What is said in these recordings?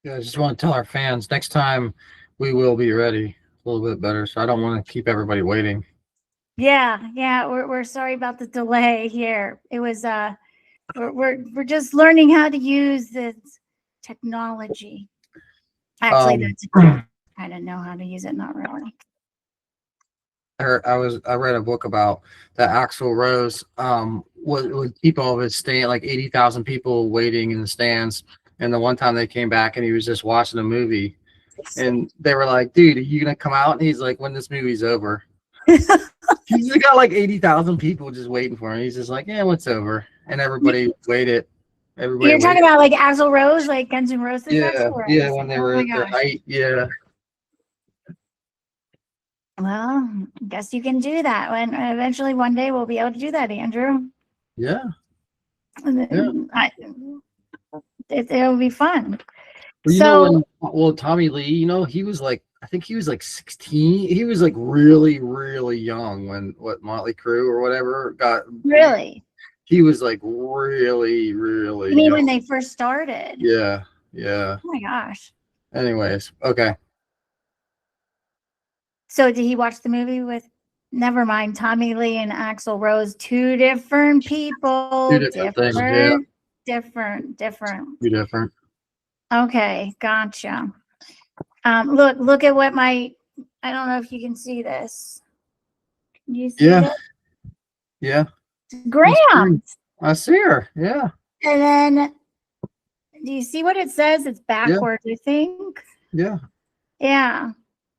Yeah, I just want to tell our fans next time we will be ready a little bit better. So I don't want to keep everybody waiting. Yeah. We're sorry about the delay here. It was we're just learning how to use this technology. Actually, Um, that's a joke. I don't know how to use it. Not really. I read a book about that Axl Rose would keep all of his stand like 80,000 people waiting in the stands. And the one time they came back and he was just watching a movie and they were like, "Dude, are you gonna come out?" And he's like, "When this movie's over." He's just got like 80,000 people just waiting for him. He's just like, "Yeah, what's over?" And everybody waited. Everybody You're talking waited. about like Axl Rose, like Guns N' Roses Yeah, Axl yeah, Rose. when they Oh were my at their gosh. height. Yeah, Well, guess you can do that when eventually one day we'll be able to do that, Andrew. yeah, And yeah. then it'll be fun. Well, So Tommy Lee, he was like, I think he was like 16. He was like really, really young when what Motley Crue or whatever got. really, He was like really, really you mean when young. they first started? Yeah, yeah. Oh my gosh. Anyways, okay. So did he watch the movie with? Never mind, Tommy Lee and Axl Rose, two different Two people, different things. Yeah, different. two different. Okay, gotcha. Look at what my. I don't know if you can see this. You see Yeah, that? yeah. Graham. I see her. Yeah, And then, do you see what it says? It's yeah, backwards, I think. yeah. Yeah.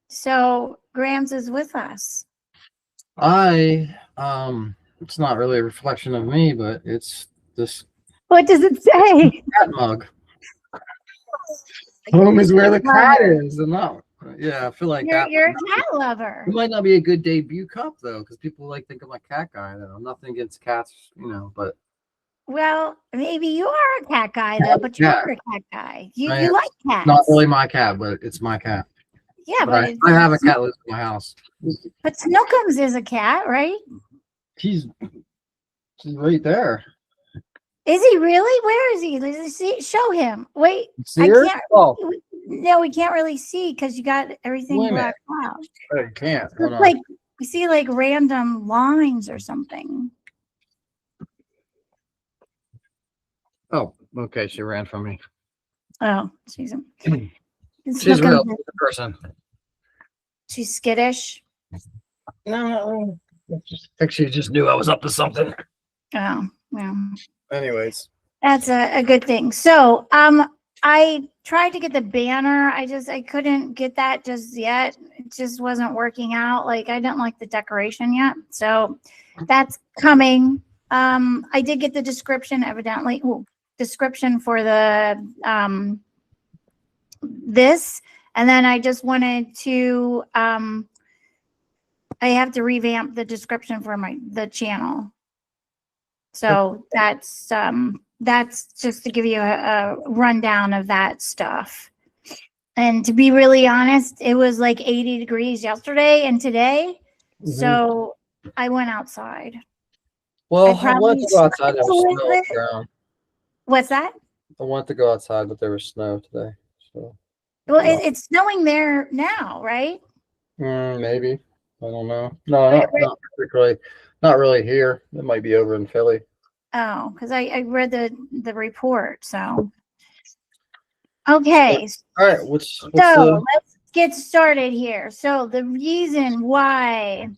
So Grams is with us. It's not really a reflection of me, but it's this What does it say? cat mug. Home is where the cat Lover. is, and not. Yeah, I feel like that You're a cat lover. it might not be a good debut cup though, because people like think I'm a cat guy. Though nothing against cats, but Well, maybe you are a cat guy though, but you're cat. a cat guy. You I am. you like Not cats. really my cat, but it's my cat. Yeah, But but I have a cat lives in my house. but Snookums is a cat, right? She's she's right there. Is he really? Where is he? Let's see. Show him. Wait, You see I her? can't. Oh, No, we can't really see because you got everything wait a minute. blacked out. I can't. Hold Looks on. like we see like random lines or something. Oh, okay. She ran from me. Oh, she's She's real. Snookums. She's a person. She's skittish. No, I think she just knew I was up to something. Oh, well, Anyways, that's a good thing. So, I tried to get the banner. I couldn't get that just yet. It just wasn't working out. Like I didn't like the decoration yet. So that's coming. I did get the description evidently. Description for the this, and then I just wanted to I have to revamp the description for the channel. So that's just to give you a rundown of that stuff. And to be really honest, it was like 80 degrees yesterday and today. So I went outside. well, I I wanted probably to go outside. There was slept snow with on it. the ground. What's that? I wanted to go outside, but there was snow today. So Well, no. it's snowing there now, right? Maybe. I don't know. No, not particularly. Not really here. It might be over in Philly. Oh, because I read the report. So okay, All right. What's so the let's get started here. So the reason why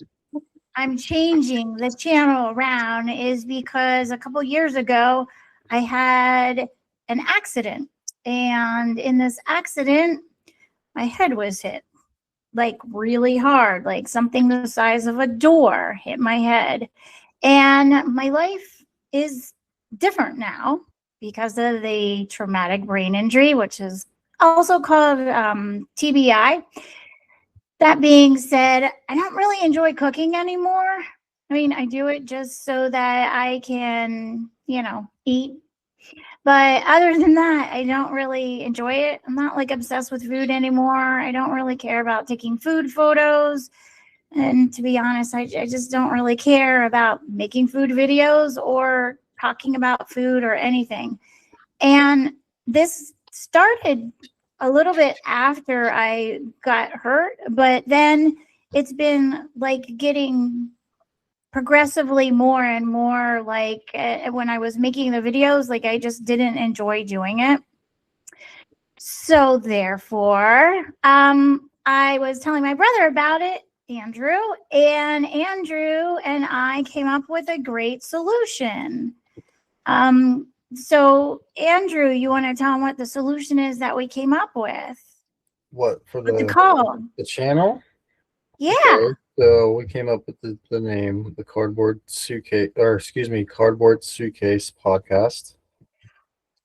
I'm changing the channel around is because a couple years ago I had an accident, and in this accident my head was hit like really hard, like something the size of a door hit my head. And my life is different now because of the traumatic brain injury, which is also called TBI. That being said, I don't really enjoy cooking anymore. I mean, I do it just so that I can, eat. But other than that, I don't really enjoy it. I'm not like obsessed with food anymore. I don't really care about taking food photos. And to be honest, I just don't really care about making food videos or talking about food or anything. And this started a little bit after I got hurt, but then it's been like getting progressively more and more like when I was making the videos, like I just didn't enjoy doing it. So therefore, I was telling my brother about it, Andrew, and Andrew and I came up with a great solution. So Andrew, you want to tell him what the solution is that we came up with? What for What to call? the channel? Yeah. Okay, so we came up with the name, the Cardboard Suitcase, or excuse me, Cardboard Suitcase Podcast.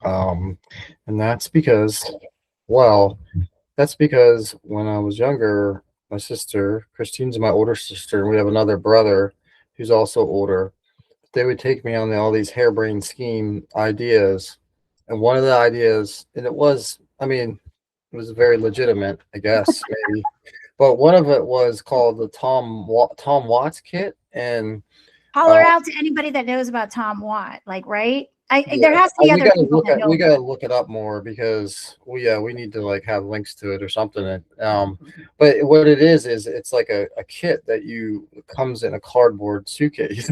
And well, that's because when I was younger, my sister, Christine's my older sister, and we have another brother who's also older. They would take me on all these harebrained scheme ideas. And one of the ideas, and I mean, it was very legitimate, I guess, maybe. But one of it was called the Tom Watts kit, and Holler uh, out to anybody that knows about Tom Watt, like, right? yeah, There has to be other people that know we about gotta it. look it up more because we need to like have links to it or something. But what it is it's like a kit that you comes in a cardboard suitcase,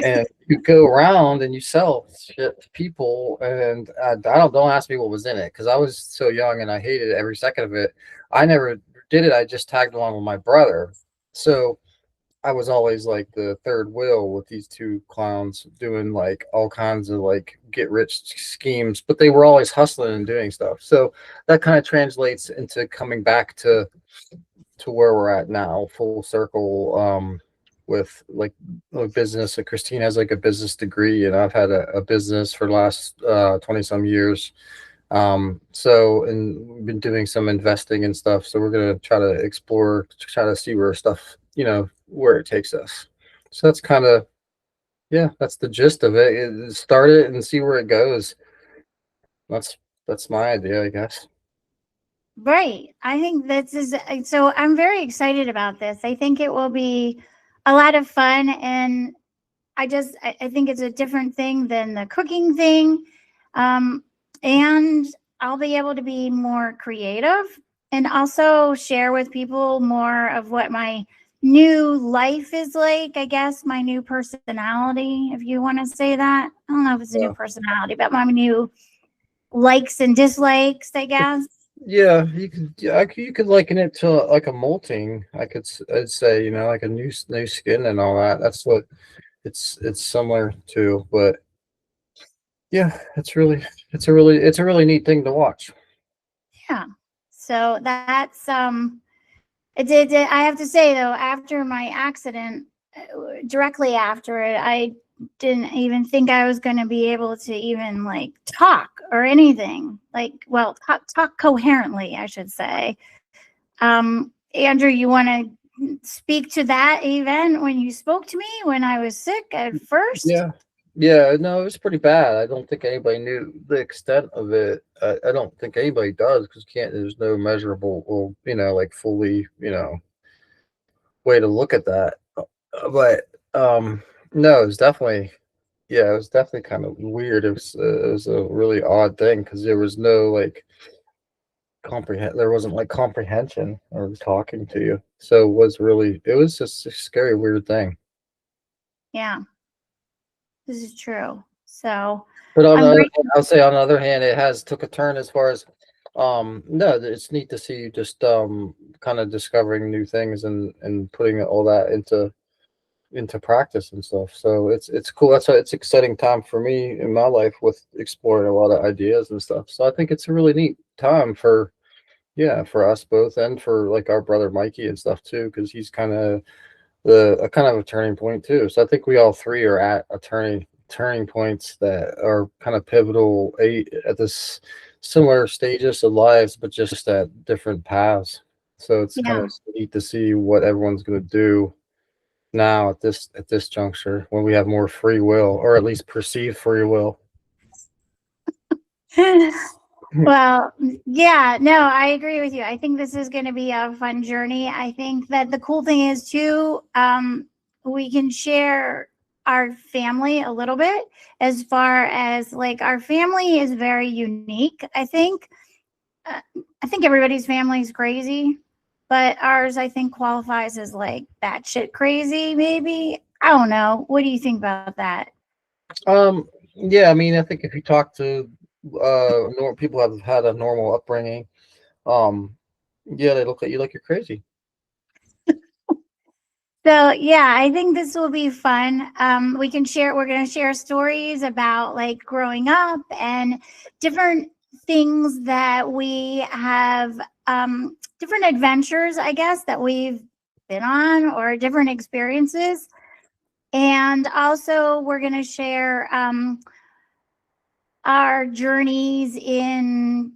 and you go around and you sell shit to people. And don't ask me what was in it because I was so young and I hated every second of it. I never did it. I just tagged along with my brother. So I was always like the third wheel with these two clowns doing like all kinds of like get rich schemes, but they were always hustling and doing stuff. So that kind of translates into coming back to where we're at now, full circle, with like a business. Christine has like a business degree, and I've had a business for the last 20 some years. So, and we've been doing some investing and stuff. So we're gonna try to explore, try to see where stuff, where it takes us. So that's kind of, yeah, that's the gist of it. Start it and see where it goes. That's that's my idea, I guess. Right. I think this is so I'm very excited about this. I think it will be a lot of fun, and I think it's a different thing than the cooking thing. Um, and I'll be able to be more creative and also share with people more of what my new life is like, I guess, my new personality, if you want to say that. I don't know if it's a new Yeah. personality, but my new likes and dislikes, I guess. Yeah, you could liken it to like a molting. I'd say, like a new skin and all that. That's what it's similar to, but yeah, it's a really neat thing to watch. Yeah. So that's it did. I have to say though, after my accident, directly after it, I didn't even think I was going to be able to even like talk or anything. Like, well, talk coherently, I should say. Andrew, you want to speak to that event when you spoke to me when I was sick at first? Yeah. Yeah, no, it was pretty bad. I don't think anybody knew the extent of it. I don't think anybody does because there's no measurable, well, like fully, way to look at that. But no, it was definitely, yeah, it was definitely kind of weird. It was a really odd thing because there was no like there wasn't like comprehension or talking to you. So it was just a scary, weird thing. Yeah, this is true. So But on the I'm other grateful. hand, I'll say on the other hand, it has took a turn as far as no, it's neat to see you just kind of discovering new things and putting all that into practice and stuff. So it's cool. That's why it's exciting time for me in my life with exploring a lot of ideas and stuff. So I think it's a really neat time for, yeah, for us both and for like our brother Mikey and stuff too, because he's kind of a kind of a turning point too. So I think we all three are at a turning points that are kind of pivotal at this similar stages of lives, but just at different paths. So it's kind Yeah. of neat to see what everyone's going to do now at this juncture when we have more free will, or at least perceived free will. Well, yeah, no, I agree with you. I think this is going to be a fun journey. I think that the cool thing is too, we can share our family a little bit as far as like our family is very unique. I think think everybody's family is crazy, but ours, I think, qualifies as like batshit crazy, maybe. I don't know. What do you think about that? Yeah, I mean, I think if you talk to people have had a normal upbringing, um, yeah, they look at you like you're crazy. So yeah, I think this will be fun. We can share. We're going to share stories about like growing up and different things that we have, different adventures, I guess, that we've been on or different experiences. And also, we're going to share our journeys in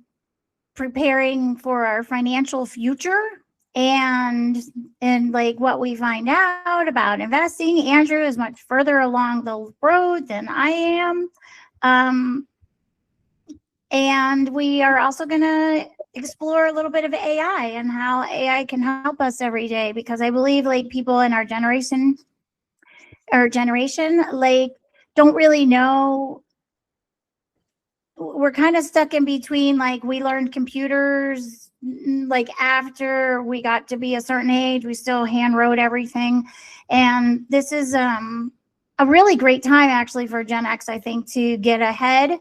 preparing for our financial future, and like what we find out about investing. Andrew is much further along the road than I am. And we are also going to explore a little bit of AI and how AI can help us every day, because I believe like people in our generation like don't really know. We're kind of stuck in between, like we learned computers like after we got to be a certain age. We still hand wrote everything, and this is a really great time actually for Gen X, I think, to get ahead.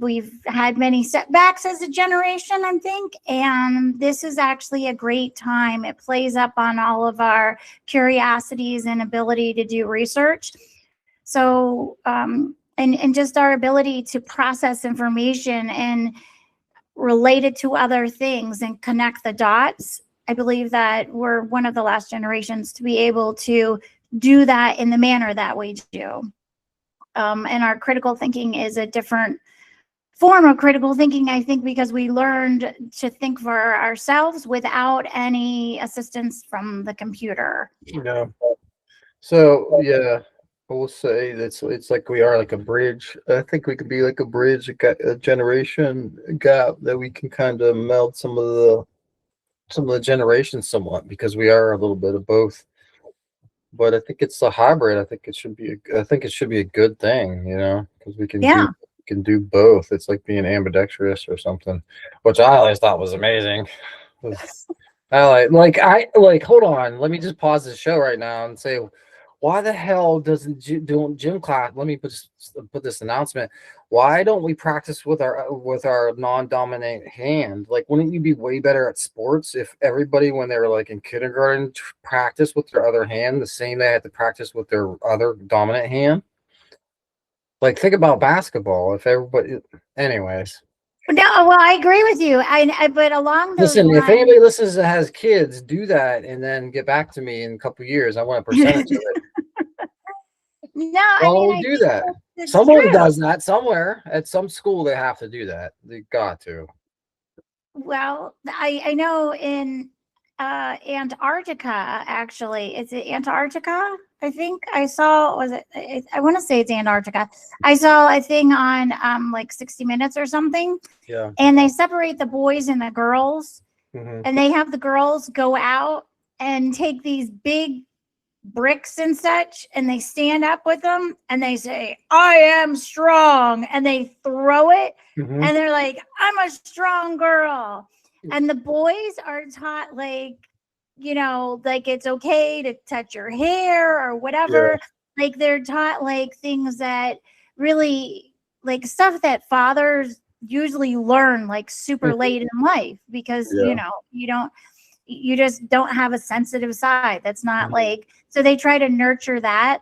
We've had many setbacks as a generation, I think, and this is actually a great time. It plays up on all of our curiosities and ability to do research. So and just our ability to process information and relate it to other things and connect the dots. I believe that we're one of the last generations to be able to do that in the manner that we do. And our critical thinking is a different form of critical thinking, I think, because we learned to think for ourselves without any assistance from the computer. Yeah. So yeah, I will say that's it's like we are like a bridge. I think we could be like a bridge, a generation gap that we can kind of meld some of the generations somewhat because we are a little bit of both. But I think it's a hybrid. I think it should be. I think it should be a good thing, because Yeah. we can do both. It's like being ambidextrous or something, which I always thought was amazing. I like. Hold on. Let me just pause the show right now and say, why the hell doesn't doing gym class? Let me put this announcement. Why don't we practice with our non-dominant hand? Like, wouldn't you be way better at sports if everybody, when they were like in kindergarten, practice with their other hand the same they had to practice with their other dominant hand? Like, think about basketball. If everybody, anyways. No, well, I agree with you. But along those Listen, if lines, anybody listens that has kids, do that and then get back to me in a couple of years. I want a percentage of it. no, I mean, Well, I do think that. it's Someone true. does that somewhere. At some school, they have to do that. They got to. Well, I know in Antarctica, actually, is it Antarctica? I think I saw, was it, I want to say it's Antarctica. I saw a thing on like 60 Minutes or something, Yeah. and they separate the boys and the girls, Hmm. and they have the girls go out and take these big bricks and such, and they stand up with them and they say, I am strong, and they throw it, Hmm. and they're like, I'm a strong girl. And the boys are taught like, like it's okay to touch your hair or Yeah. whatever. Like they're taught like things that really, like stuff that fathers usually learn like super Mhm. late in life, because Yeah. you just don't have a sensitive side. That's not Mhm. like, so they try to nurture that.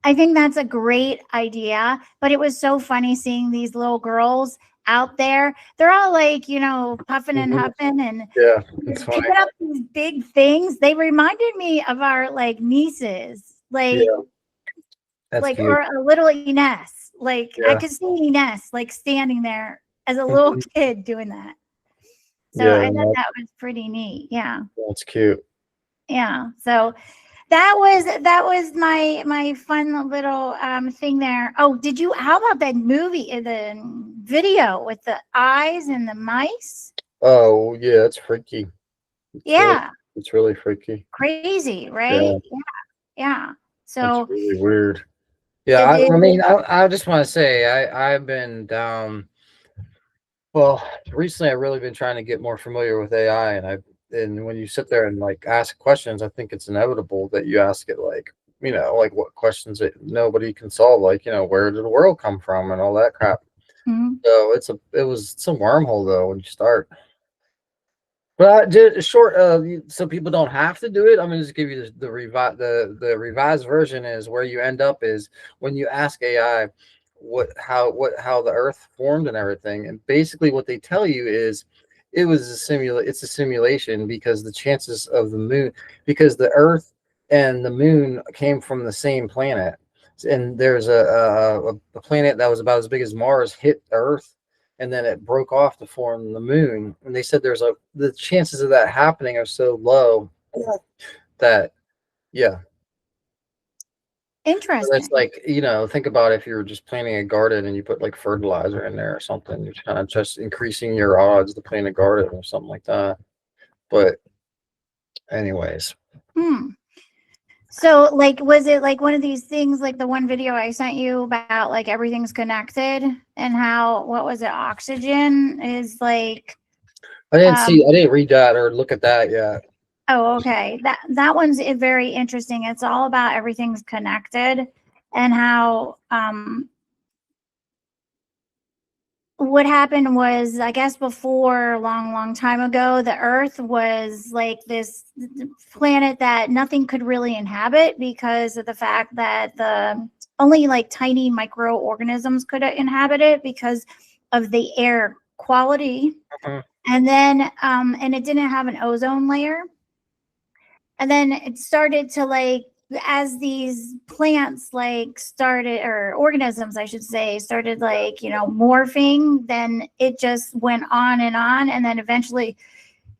I think that's a great idea, but it was so funny seeing these little girls out there. They're all like, puffing and Mhm. huffing and Yeah. It's funny. picking up these big things. They reminded me of our like nieces, Yeah. That's cute. or a little Ines. Like I Yeah. could see Ines like standing there as a little Mhm. kid doing that. So Yeah. I thought that was pretty neat. Yeah. That's cute. Yeah. So that was my fun little thing there. Oh, did you, how about that movie, the video with the eyes and the mice? Oh, yeah. It's freaky. It's really, Yeah, it's really freaky. crazy, right? Yeah. Yeah, yeah. It's So really weird. Yeah. it, I it mean, I just want to say, I've been down Well, recently I've really been trying to get more familiar with AI, and when you sit there and like ask questions, I think it's inevitable that you ask it like, like what questions that nobody can solve, like, where did the world come from and all that crap. Mhm. So it's a wormhole though when you start. But just short, so people don't have to do it. I'm gonna just give you the revised version is where you end up is when you ask AI how the Earth formed and everything, and basically what they tell you is it's a simulation because the chances of the moon because the Earth and the moon came from the same planet, and there's a planet that was about as big as Mars hit Earth, and then it broke off to form the moon. And they said the chances of that happening are so low that yeah. And it's Interesting. like, think about if you were just planting a garden and you put like fertilizer in there or something, you're kind of just increasing your odds to plant a garden or something like that. But anyways, Hmm. So, like, was it like one of these things, like the one video I sent you about like everything's connected and how, what was it, oxygen is like, I um, didn't read that or look at that yet. oh, okay. That one's very interesting. It's all about everything's connected and how, what happened was, I guess before a long, long time ago, the Earth was like this planet that nothing could really inhabit because of the fact that the only like tiny microorganisms could inhabit it because of the air quality. Mhm. And then, and it didn't have an ozone layer. And then it started to like, as these plants like started, or organisms I should say, started like, morphing, then it just went on, and then eventually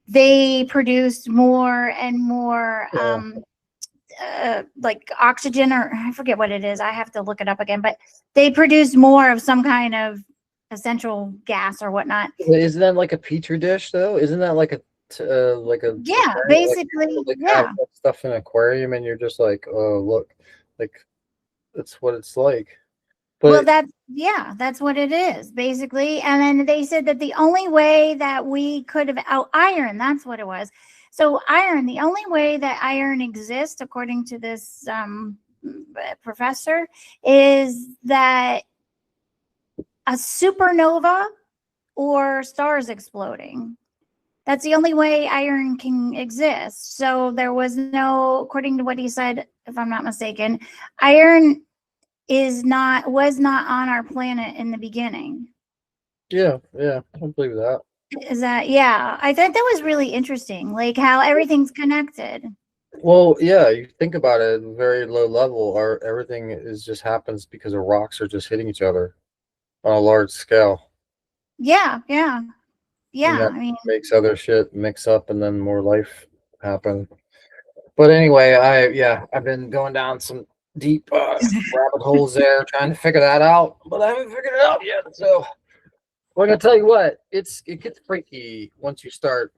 they produced more and more Yeah. like oxygen, or I forget what it is, I have to look it up again, but they produced more of some kind of essential gas or whatnot. Isn't that like a petri dish though? Isn't that like a Yeah, aquarium, basically, like have yeah. that stuff in an aquarium and you're just like, oh look, like that's what it's like. Well, But that's what it is, basically. And then they said that the only way that we could have iron, that's what it was. So iron, the only way that iron exists, according to this professor, is that a supernova or stars exploding. That's the only way iron can exist. So there was no, according to what he said, if I'm not mistaken, iron was not on our planet in the beginning. yeah, I believe that. Is that, yeah, I thought that was really interesting, like how everything's connected. Well, yeah, you think about it at a very low level, or everything is just happens because of rocks are just hitting each other on a large scale. Yeah, yeah, And yeah. that I mean, makes other shit mix up and then more life happen. But anyway, I've been going down some deep rabbit holes there trying to figure that out, but I haven't figured it out yet. So we're gonna tell you what, it gets freaky once you start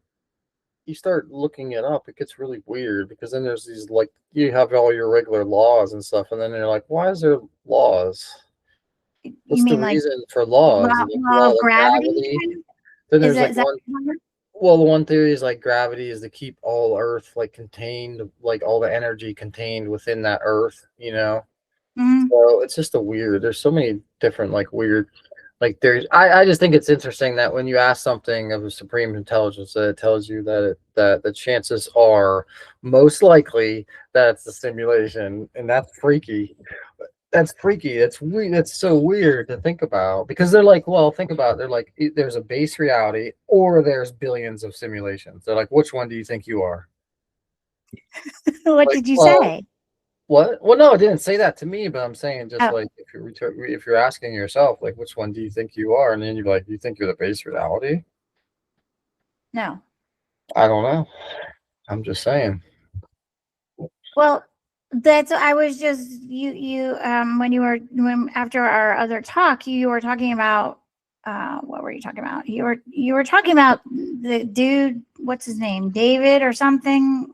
looking it up. It gets really weird because then there's these like you have all your regular laws and stuff, and then you're like, why is there laws? you What's the mean like reason for laws? Like law law of like gravity gravity. kind of? Then Is there's that, like is that one. Well, the one theory is like gravity is to keep all Earth like contained, like all the energy contained within that Earth. mm-hmm. So it's just a weird. There's so many different like weird like there's. I just think it's interesting that when you ask something of a supreme intelligence, that it tells you that the chances are most likely that it's a simulation, and that's freaky. That's freaky. That's weird. That's so weird to think about because they're like, well, think about it. They're like, there's a base reality or there's billions of simulations. They're like, which one do you think you are? What Like, did you well, say? what? Well, no, it didn't say that to me, but I'm saying just Oh, like if you're asking yourself, like, which one do you think you are? And then you're like, you think you're the base reality? no. I don't know. I'm just saying. Well, that's, I was just, when you were, when after our other talk, you were talking about, what were you talking about? You were talking about the dude, what's his name? David or something?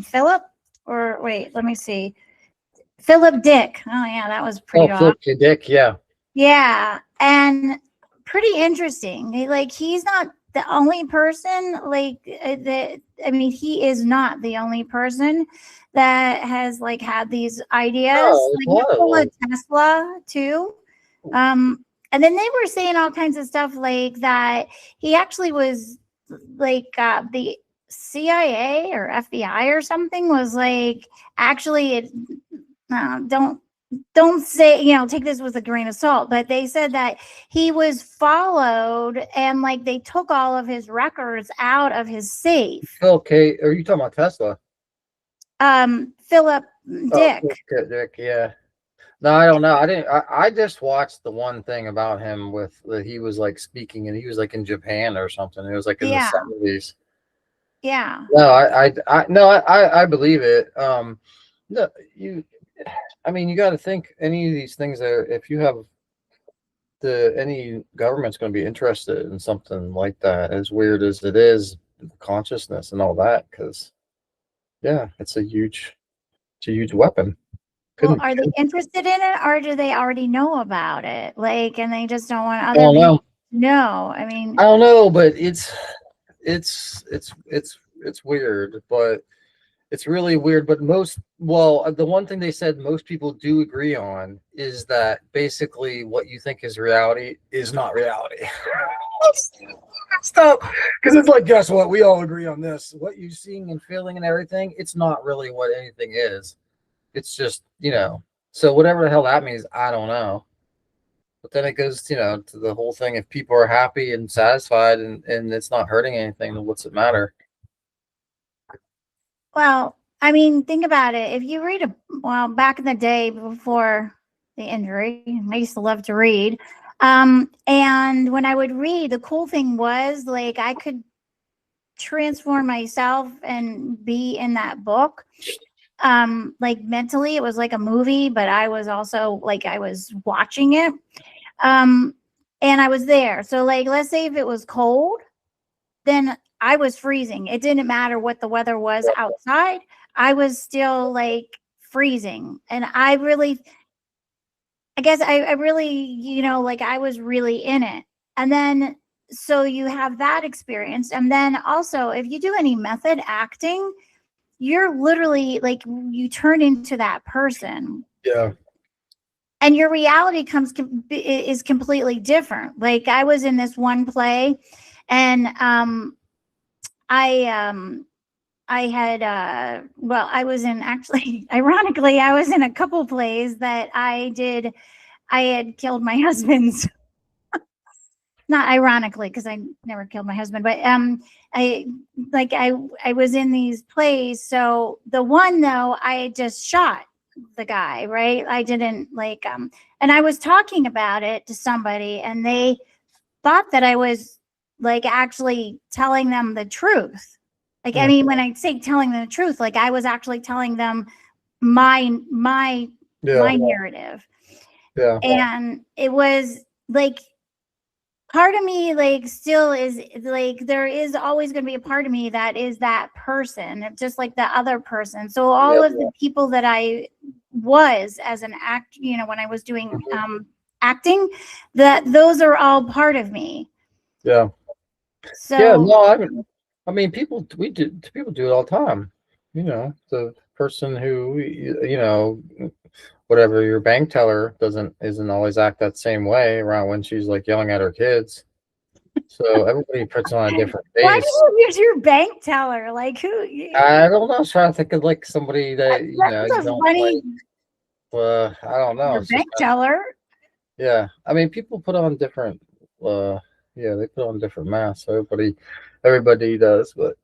Philip? Or wait, let me see. Philip Dick. Oh yeah, that was Oh, pretty flip off. your dick. Yeah. Yeah. And pretty interesting. He's not the only person that. I mean, he is not the only person that has like had these ideas. No, it's Like a lot of Nikola them. Tesla too. And then they were saying all kinds of stuff like that. He actually was the CIA or FBI or something was like actually it. Don't say, take this with a grain of salt, but they said that he was followed and like they took all of his records out of his safe. Okay, are you talking about Tesla? Philip Oh, Dick. Dick, yeah. No, I don't know. I didn't. I just watched the one thing about him with that he was like speaking, and he was like in Japan or something. It was like in the Yeah. 70s. Yeah. No, no, I believe it. No, you. I mean, you got to think any of these things that if you have any government's going to be interested in something like that, as weird as it is, consciousness and all that, because yeah, it's a huge weapon. Well, Couldn't, are they interested in it or do they already know about it? Like, and they just don't want I other don't people know. to know. I I mean, don't know, but it's weird, but it's really weird. But the one thing they said most people do agree on is that basically what you think is reality is not reality. Stop, because it's like, guess what? We all agree on this. What you're seeing and feeling and everything, it's not really what anything is. It's just, so whatever the hell that means, I don't know. But then it goes, to the whole thing. If people are happy and satisfied and it's not hurting anything, then what's it matter? well, I mean, think about it. If you read back in the day before the injury, I used to love to read. And when I would read, the cool thing was like I could transform myself and be in that book. Like mentally, it was like a movie, but I was also like I was watching it. Um, and I was there. So like let's say if it was cold, then I was freezing. It didn't matter what the weather was outside. I was still like freezing. And I guess I really, like I was really in it. And then, so you have that experience. And then also, if you do any method acting, you're literally like, you turn into that person. Yeah. And your reality is completely different. Like I was in this one play and I I had I was in actually ironically I was in a couple plays that I had killed my husband's not ironically because I never killed my husband, but I I was in these plays. So the one though I just shot the guy, right? I didn't and I was talking about it to somebody and they thought that I was like actually telling them the truth. Like, I mean, when I say telling them the truth, like I was actually telling them my Yeah. my narrative. Yeah. And it was like part of me like still is like there is always going to be a part of me that is that person, just like the other person. So all of the people that I was as an when I was doing acting, that those are all part of me. Yeah. Yeah. So No, I mean, people do it all the time. The person who, whatever your bank teller isn't always act that same way around when she's like yelling at her kids. So everybody puts on a different why do face. you use your bank teller? Like who? I don't know. I was trying to think of like somebody that you That's a don't funny like. I don't know. your It's just bank teller. yeah. I mean, people put on different. Uh, yeah, they put on different masks. So everybody does, but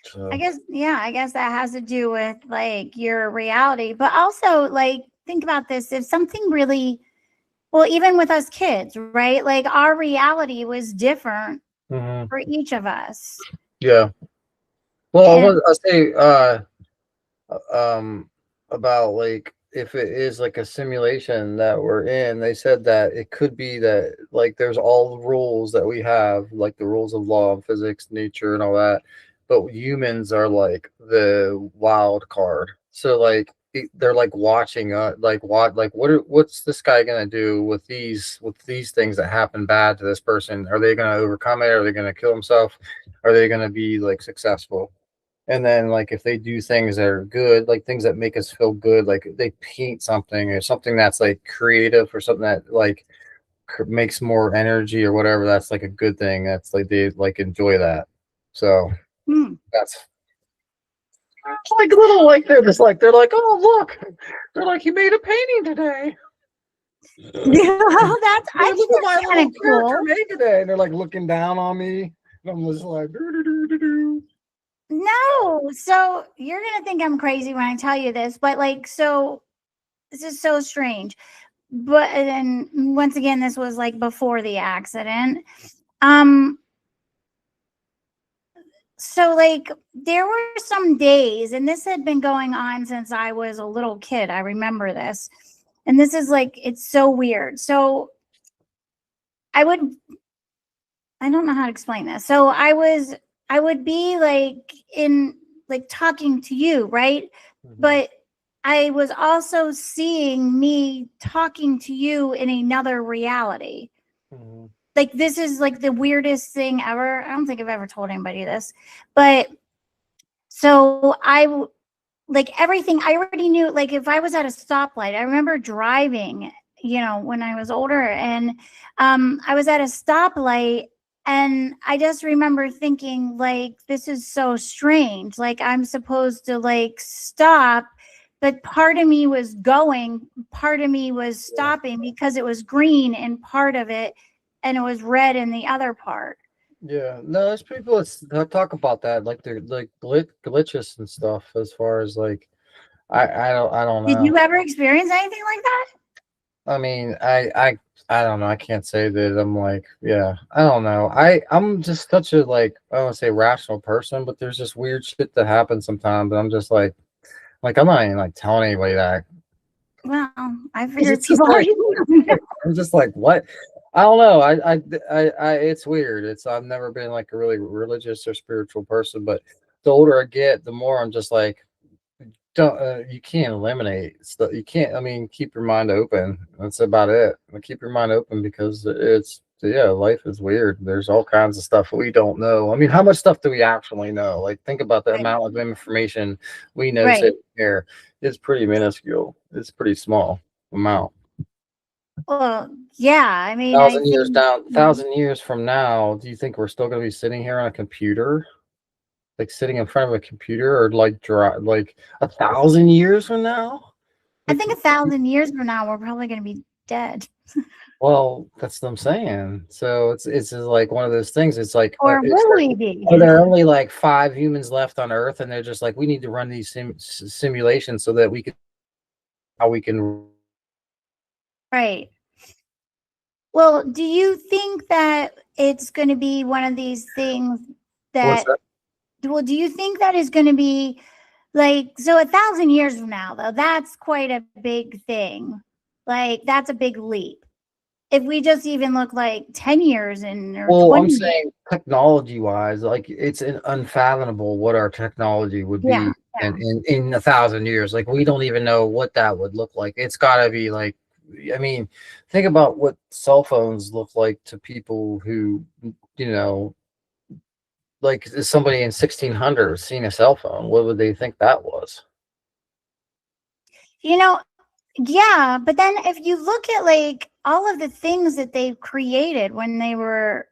I so. guess, yeah, I guess that has to do with like your reality, but also like think about this. If something really, well, even with us kids, right? Like our reality was different Mhm. for each of us. Yeah. Well, And I say um about like if it is like a simulation that we're in, they said that it could be that like there's all the rules that we have, like the rules of law and physics, nature, and all that, but humans are like the wild card. So like they're like watching, like what's this guy gonna do with these things that happen bad to this person? Are they gonna overcome it? Are they gonna kill himself? Are they gonna be like successful? And then like if they do things that are good, like things that make us feel good, like they paint something or something that's like creative or something that like makes more energy or whatever, that's like a good thing. That's like they like enjoy that. So Hmm. that's like little like they're like, oh look, they're like, you made a painting today. Well, that's I Like, think look what my that's kind little of character cool. made today. And they're like looking down on me. And I'm just like, doo, doo, doo, doo, doo. No, so you're gonna think I'm crazy when I tell you this, but like, so this is so strange. But then once again, this was like before the accident. Um, so like there were some days, and this had been going on since I was a little kid. I remember this. And this is like it's so weird. So I would I don't know how to explain this. So I would be like in like talking to you, right? Mhm, But I was also seeing me talking to you in another reality. mhm. Like this is like the weirdest thing ever. I don't think I've ever told anybody this. But so like everything I already knew, like if I was at a stoplight, I remember driving, when I was older, and I was at a stoplight, and I just remember thinking like this is so strange, like I'm supposed to like stop, but part of me was going, part of me was Yeah. stopping because it was green in part of it and it was red in the other part. Yeah. No, there's people that talk about that, like they're like glitches and stuff as far as like I don't Did know. you ever experience anything like that? I mean, I don't know. I can't say that I'm like, yeah, I don't know. I'm just such a like I don't want to say rational person, but there's just weird shit that happens sometimes, and I'm just like I'm not even like telling anybody that. Well, I 'Cause figured it's just people like already knew. I'm just like, what? I don't know. It's weird. I've never been like a really religious or spiritual person, but the older I get, the more I'm just like, don't you can't eliminate stuff. You can't. I mean, keep your mind open. That's about it. Keep your mind open because it's yeah, life is weird. There's all kinds of stuff we don't know. I mean, how much stuff do we actually know? Like, think about the Right. amount of information we know Right. sitting here. It's pretty minuscule. It's pretty small amount. Well, yeah. I mean, I Thousand years think down, 1,000 years from now, do you think we're still going to be sitting here on a computer, like sitting in front of a computer, or like like 1,000 years from now? I Like, think 1,000 years from now, we're probably going to be dead, well, that's what I'm saying. So it's just like one of those things. It's like, or is will there we be? are there only like 5 humans left on Earth, and they're just like, we need to run these simulations so that we can how we can. Right. Well, do you think that it's going to be one of these things What's that? that? Well, do you think that is going to be like so? 1,000 years from now, though, that's quite a big thing. Like that's a big leap. If we just even look like 10 years in or Well, I'm 20 years, saying technology wise, like it's unfathomable what our technology would yeah, be in 1,000 years. Like we don't even know what that would look like. It's got to be like, I mean, think about what cell phones look like to people who, you know, like somebody in 1600 seeing a cell phone. What would they think that was? you know, yeah, but then if you look at like all of the things that they've created when they were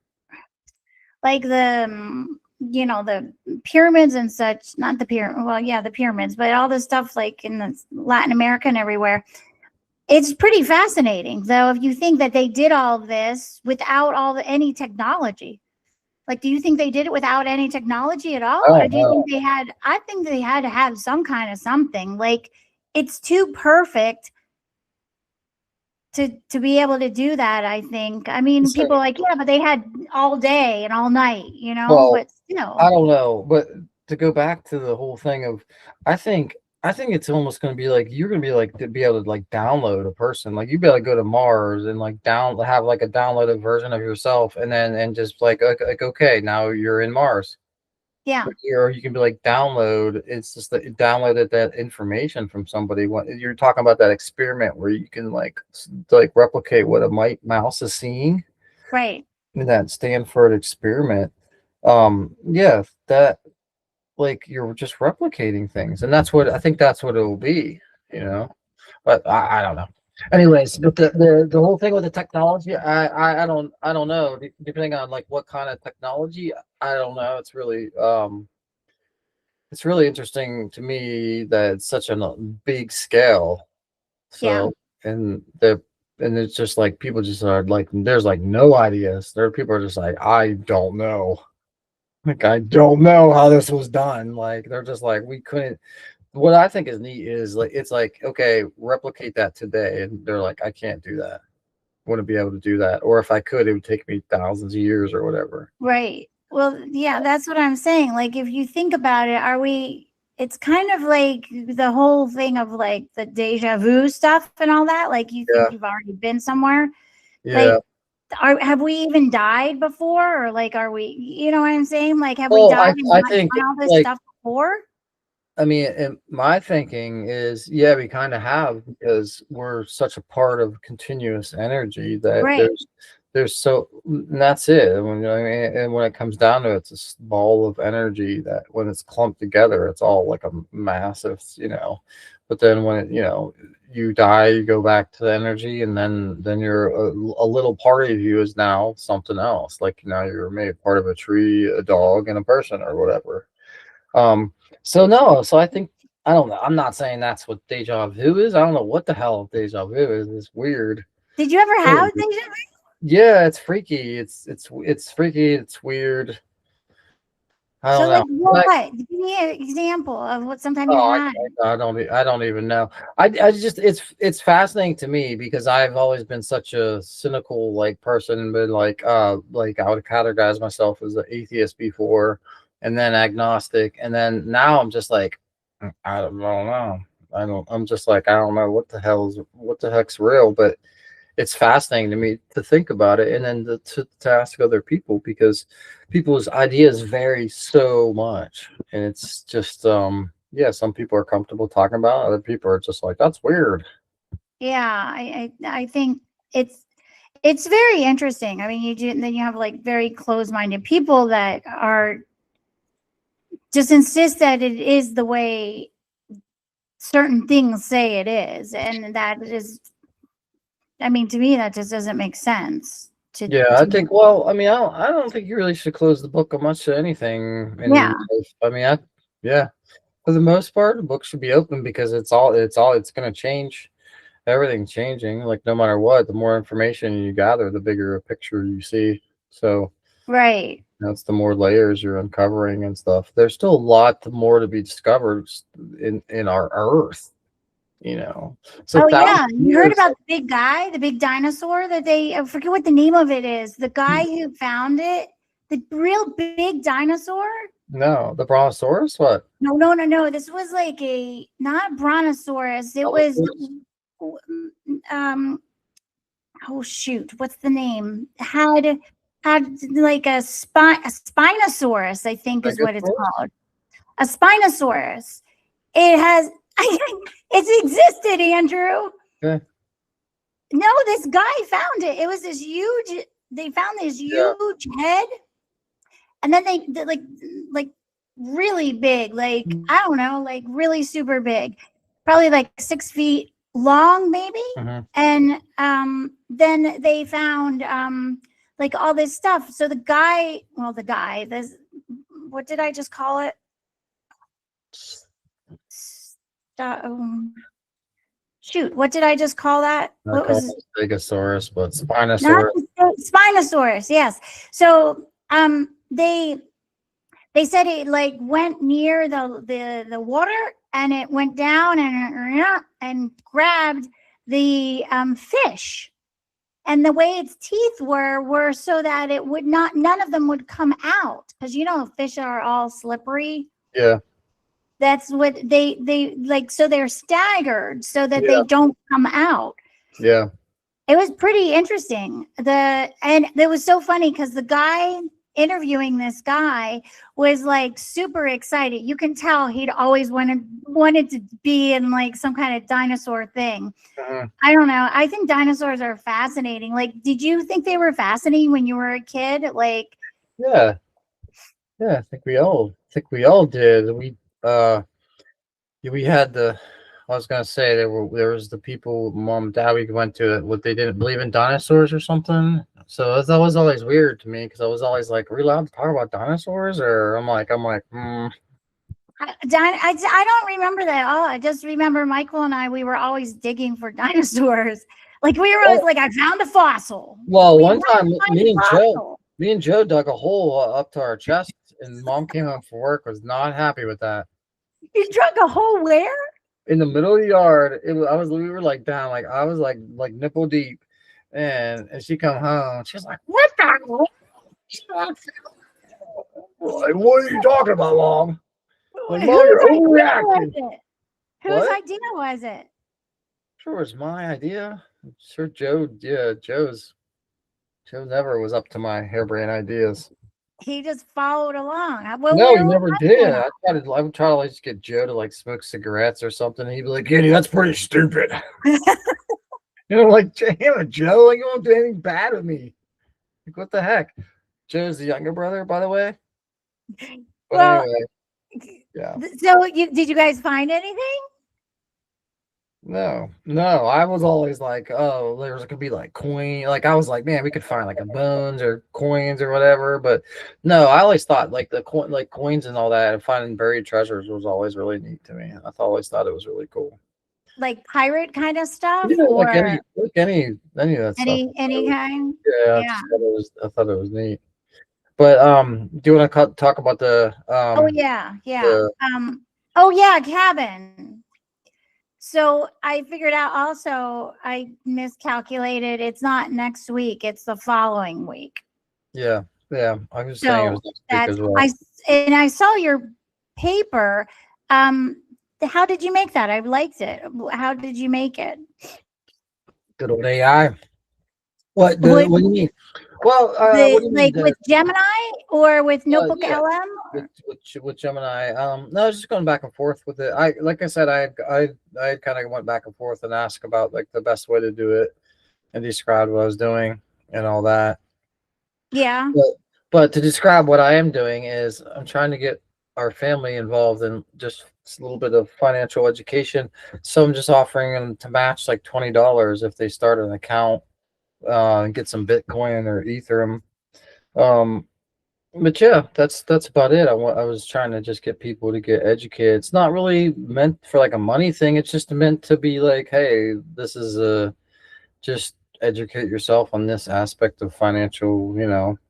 like the pyramids and such, not the pyramid, well, yeah, the pyramids, but all the stuff like in the Latin America and everywhere. It's pretty fascinating, though, if you think that they did all of this without any technology. Like, do you think they did it without any technology at all? I Or don't do you know. think they had, I think they had to have some kind of something. Like, it's too perfect to be able to do that, I think. I mean, So, people are like, yeah, but they had all day and all night, well, but still. I don't know, but to go back to the whole thing of, I think I think it's almost going to be like you're going to be like to be able to like download a person, like you be able to go to Mars and like have like a downloaded version of yourself, and then and just like okay, now you're in Mars. Yeah. Or you can be like download. It's just that you downloaded that information from somebody. What you're talking about, that experiment where you can like replicate what a mouse is seeing Right. in that Stanford experiment. Yeah, that like you're just replicating things, and that's what I think that's what it will be, you know. But I don't know. Anyways, but the whole thing with the technology, I don't know. Depending on like what kind of technology, I don't know. It's really interesting to me that it's such a big scale. Yeah. So and it's just like people just are like there's like no ideas. There are people are just like I don't know. Like I don't know how this was done. Like they're just like we couldn't. What I think is neat is like it's like okay, replicate that today, and they're like I can't do that. Wouldn't be able to do that, or if I could, it would take me thousands of years or whatever. Right. Well, yeah, that's what I'm saying. Like, if you think about it, it's kind of like the whole thing of like the deja vu stuff and all that. Like, you Yeah, think you've already been somewhere. yeah. Like, have we even died before? Or like, are we, you know what I'm saying? Like, have we Well, died and I not think done all this like stuff before? I mean, my thinking is, yeah, we kind of have because we're such a part of continuous energy that Right. there's so, and that's it. When I mean, and when it comes down to it, it's this ball of energy that when it's clumped together, it's all like a massive, you know. But then when it, you know, you die, you go back to the energy, and then you're a little part of you is now something else. Like now you're made part of a tree, a dog, and a person, or whatever. Um, so no, so I think I don't know. I'm not saying that's what deja vu is. I don't know what the hell deja vu is. It's weird. Did you ever Really. have deja vu? Yeah, it's freaky. It's freaky. It's weird. I So, don't like, know. what? Give me an example of what sometime you Oh, had. I don't even know. I just it's fascinating to me because I've always been such a cynical like person, but like I would categorize myself as an atheist before, and then agnostic, and then now I'm just like I don't know. I'm just like I don't know what the heck's real, but it's fascinating to me to think about it and then to ask other people because people's ideas vary so much and it's just yeah, some people are comfortable talking about it, other people are just like that's weird. Yeah, I think it's very interesting. I mean, then you have like very closed-minded people that are just insist that it is the way certain things say it is, and that is, I mean, to me, that just doesn't make sense. Yeah, I think well, I mean, I don't think you really should close the book on much to anything in your Yeah, life. I mean, yeah, for the most part the book should be open because it's going to change. Everything's changing. Like no matter what, the more information you gather, the bigger a picture you see. So right. that's the more layers you're uncovering and stuff. There's still a lot more to be discovered in our Earth. You know, so Oh thousands yeah, of you heard years. about the big guy, the big dinosaur that I forget what the name of it is. The guy who found it, the real big dinosaur. No, the Brontosaurus. What? No, no, no, no. This was like a not brontosaurus. It was Allosaurus? um oh shoot, what's the name? Had like a spinosaurus, I think is what it's Stegosaurus? called. A spinosaurus. It has it's existed, Andrew. Okay. No, this guy found it. It was this huge, they found this Yeah. huge head, and then they like really big, like I don't know, like really super big, probably like 6 feet long, maybe. Mhm. And then they found like all this stuff. So the guy, this, what did I just call it? Shoot, what did I just call that? I What call was it Stegosaurus, but not Spinosaurus. the Spinosaurus? Yes. So they said it like went near the water and it went down and grabbed the fish, and the way its teeth were so that it would not, none of them would come out, because you know fish are all slippery. Yeah. That's what they like, so they're staggered so that they Yeah. don't come out. Yeah. It was pretty interesting. And it was so funny because the guy interviewing this guy was like super excited. You can tell he'd always wanted to be in like some kind of dinosaur thing. I don't know. I think dinosaurs are fascinating. Like, did you think they were fascinating when you were a kid? Like, Yeah, yeah. I think we all did. We had the. I was gonna say there was the people, mom and dad, we went to, what, they didn't believe in dinosaurs or something. So that was always weird to me, because I was always like, "Are we allowed to talk about dinosaurs?" Or I'm like, I don't remember that at all. I just remember Michael and I, we were always digging for dinosaurs. Like, we were always Well, like, I found a fossil. well, We one want to time find a fossil. Me and Joe dug a hole up to our chest, and mom came home from work, was not happy with that. You drug a hole where? In the middle of the yard. We were like down, like I was like nipple deep, and she come home. She's like, "What the hell?" Like, what are you talking about, mom? Like, mom, Whose you're idea was overreacting. it? Whose What? idea was it? Sure, it's my idea. I'm sure Joe. Yeah, Joe never was up to my harebrained ideas. He just followed along. Well, No, he where was never I going did. on? I would try to like just get Joe to like smoke cigarettes or something. And he'd be like, "Kitty, that's pretty stupid." Like, damn it, Joe, like, you won't do anything bad with me. Like, what the heck? Joe's the younger brother, by the way. But Well, anyway, yeah. so did you guys find anything? No, no. I was always like, oh, there's could be like coin. Like, I was like, man, we could find like a bones or coins or whatever. But no, I always thought like like coins and all that, and finding buried treasures was always really neat to me. Always thought it was really cool. Like pirate kind of stuff, Yeah, or like any of that stuff. any kind? Yeah, Yeah. I thought it was neat. But do you want to talk about Oh yeah, yeah. the Oh yeah, cabin. So I figured out also I miscalculated. It's not next week, it's the following week. yeah, yeah. I was saying it So was next week that's as well. I saw your paper. How did you make that? I liked it. How did you make it? Good old AI. What What do you mean? Well, what the do you mean like with Gemini or with Notebook yeah, LM? with Gemini? No, I was just going back and forth with it. Like I said, I kind of went back and forth and asked about like the best way to do it, and described what I was doing and all that. Yeah. But to describe what I am doing is I'm trying to get our family involved in just a little bit of financial education. So I'm just offering them to match like $20 if they start an account, and get some Bitcoin or Ethereum. Um, but yeah, that's about it. I was trying to just get people to get educated. It's not really meant for like a money thing. It's just meant to be like, hey, this is a just educate yourself on this aspect of financial,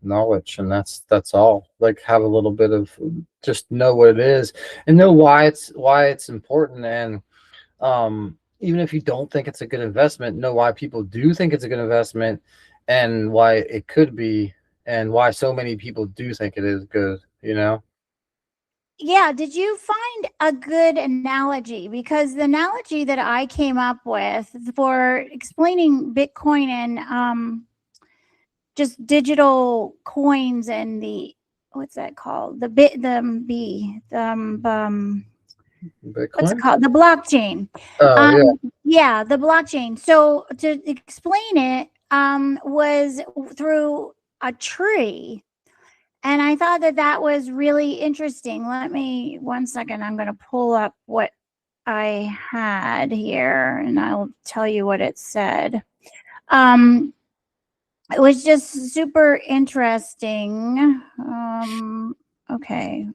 knowledge, and that's all. Like, have a little bit of, just know what it is and know why it's important, and even if you don't think it's a good investment, know why people do think it's a good investment, and why it could be, and why so many people do think it is good. Yeah, did you find a good analogy? Because the analogy that I came up with for explaining Bitcoin and just digital coins and the what's that called? The bit the B what's it Bitcoin. called? The blockchain. Oh yeah. Yeah, the blockchain. So to explain it was through a tree. And I thought that that was really interesting. Let me, one second, I'm going to pull up what I had here and I'll tell you what it said. It was just super interesting. Okay.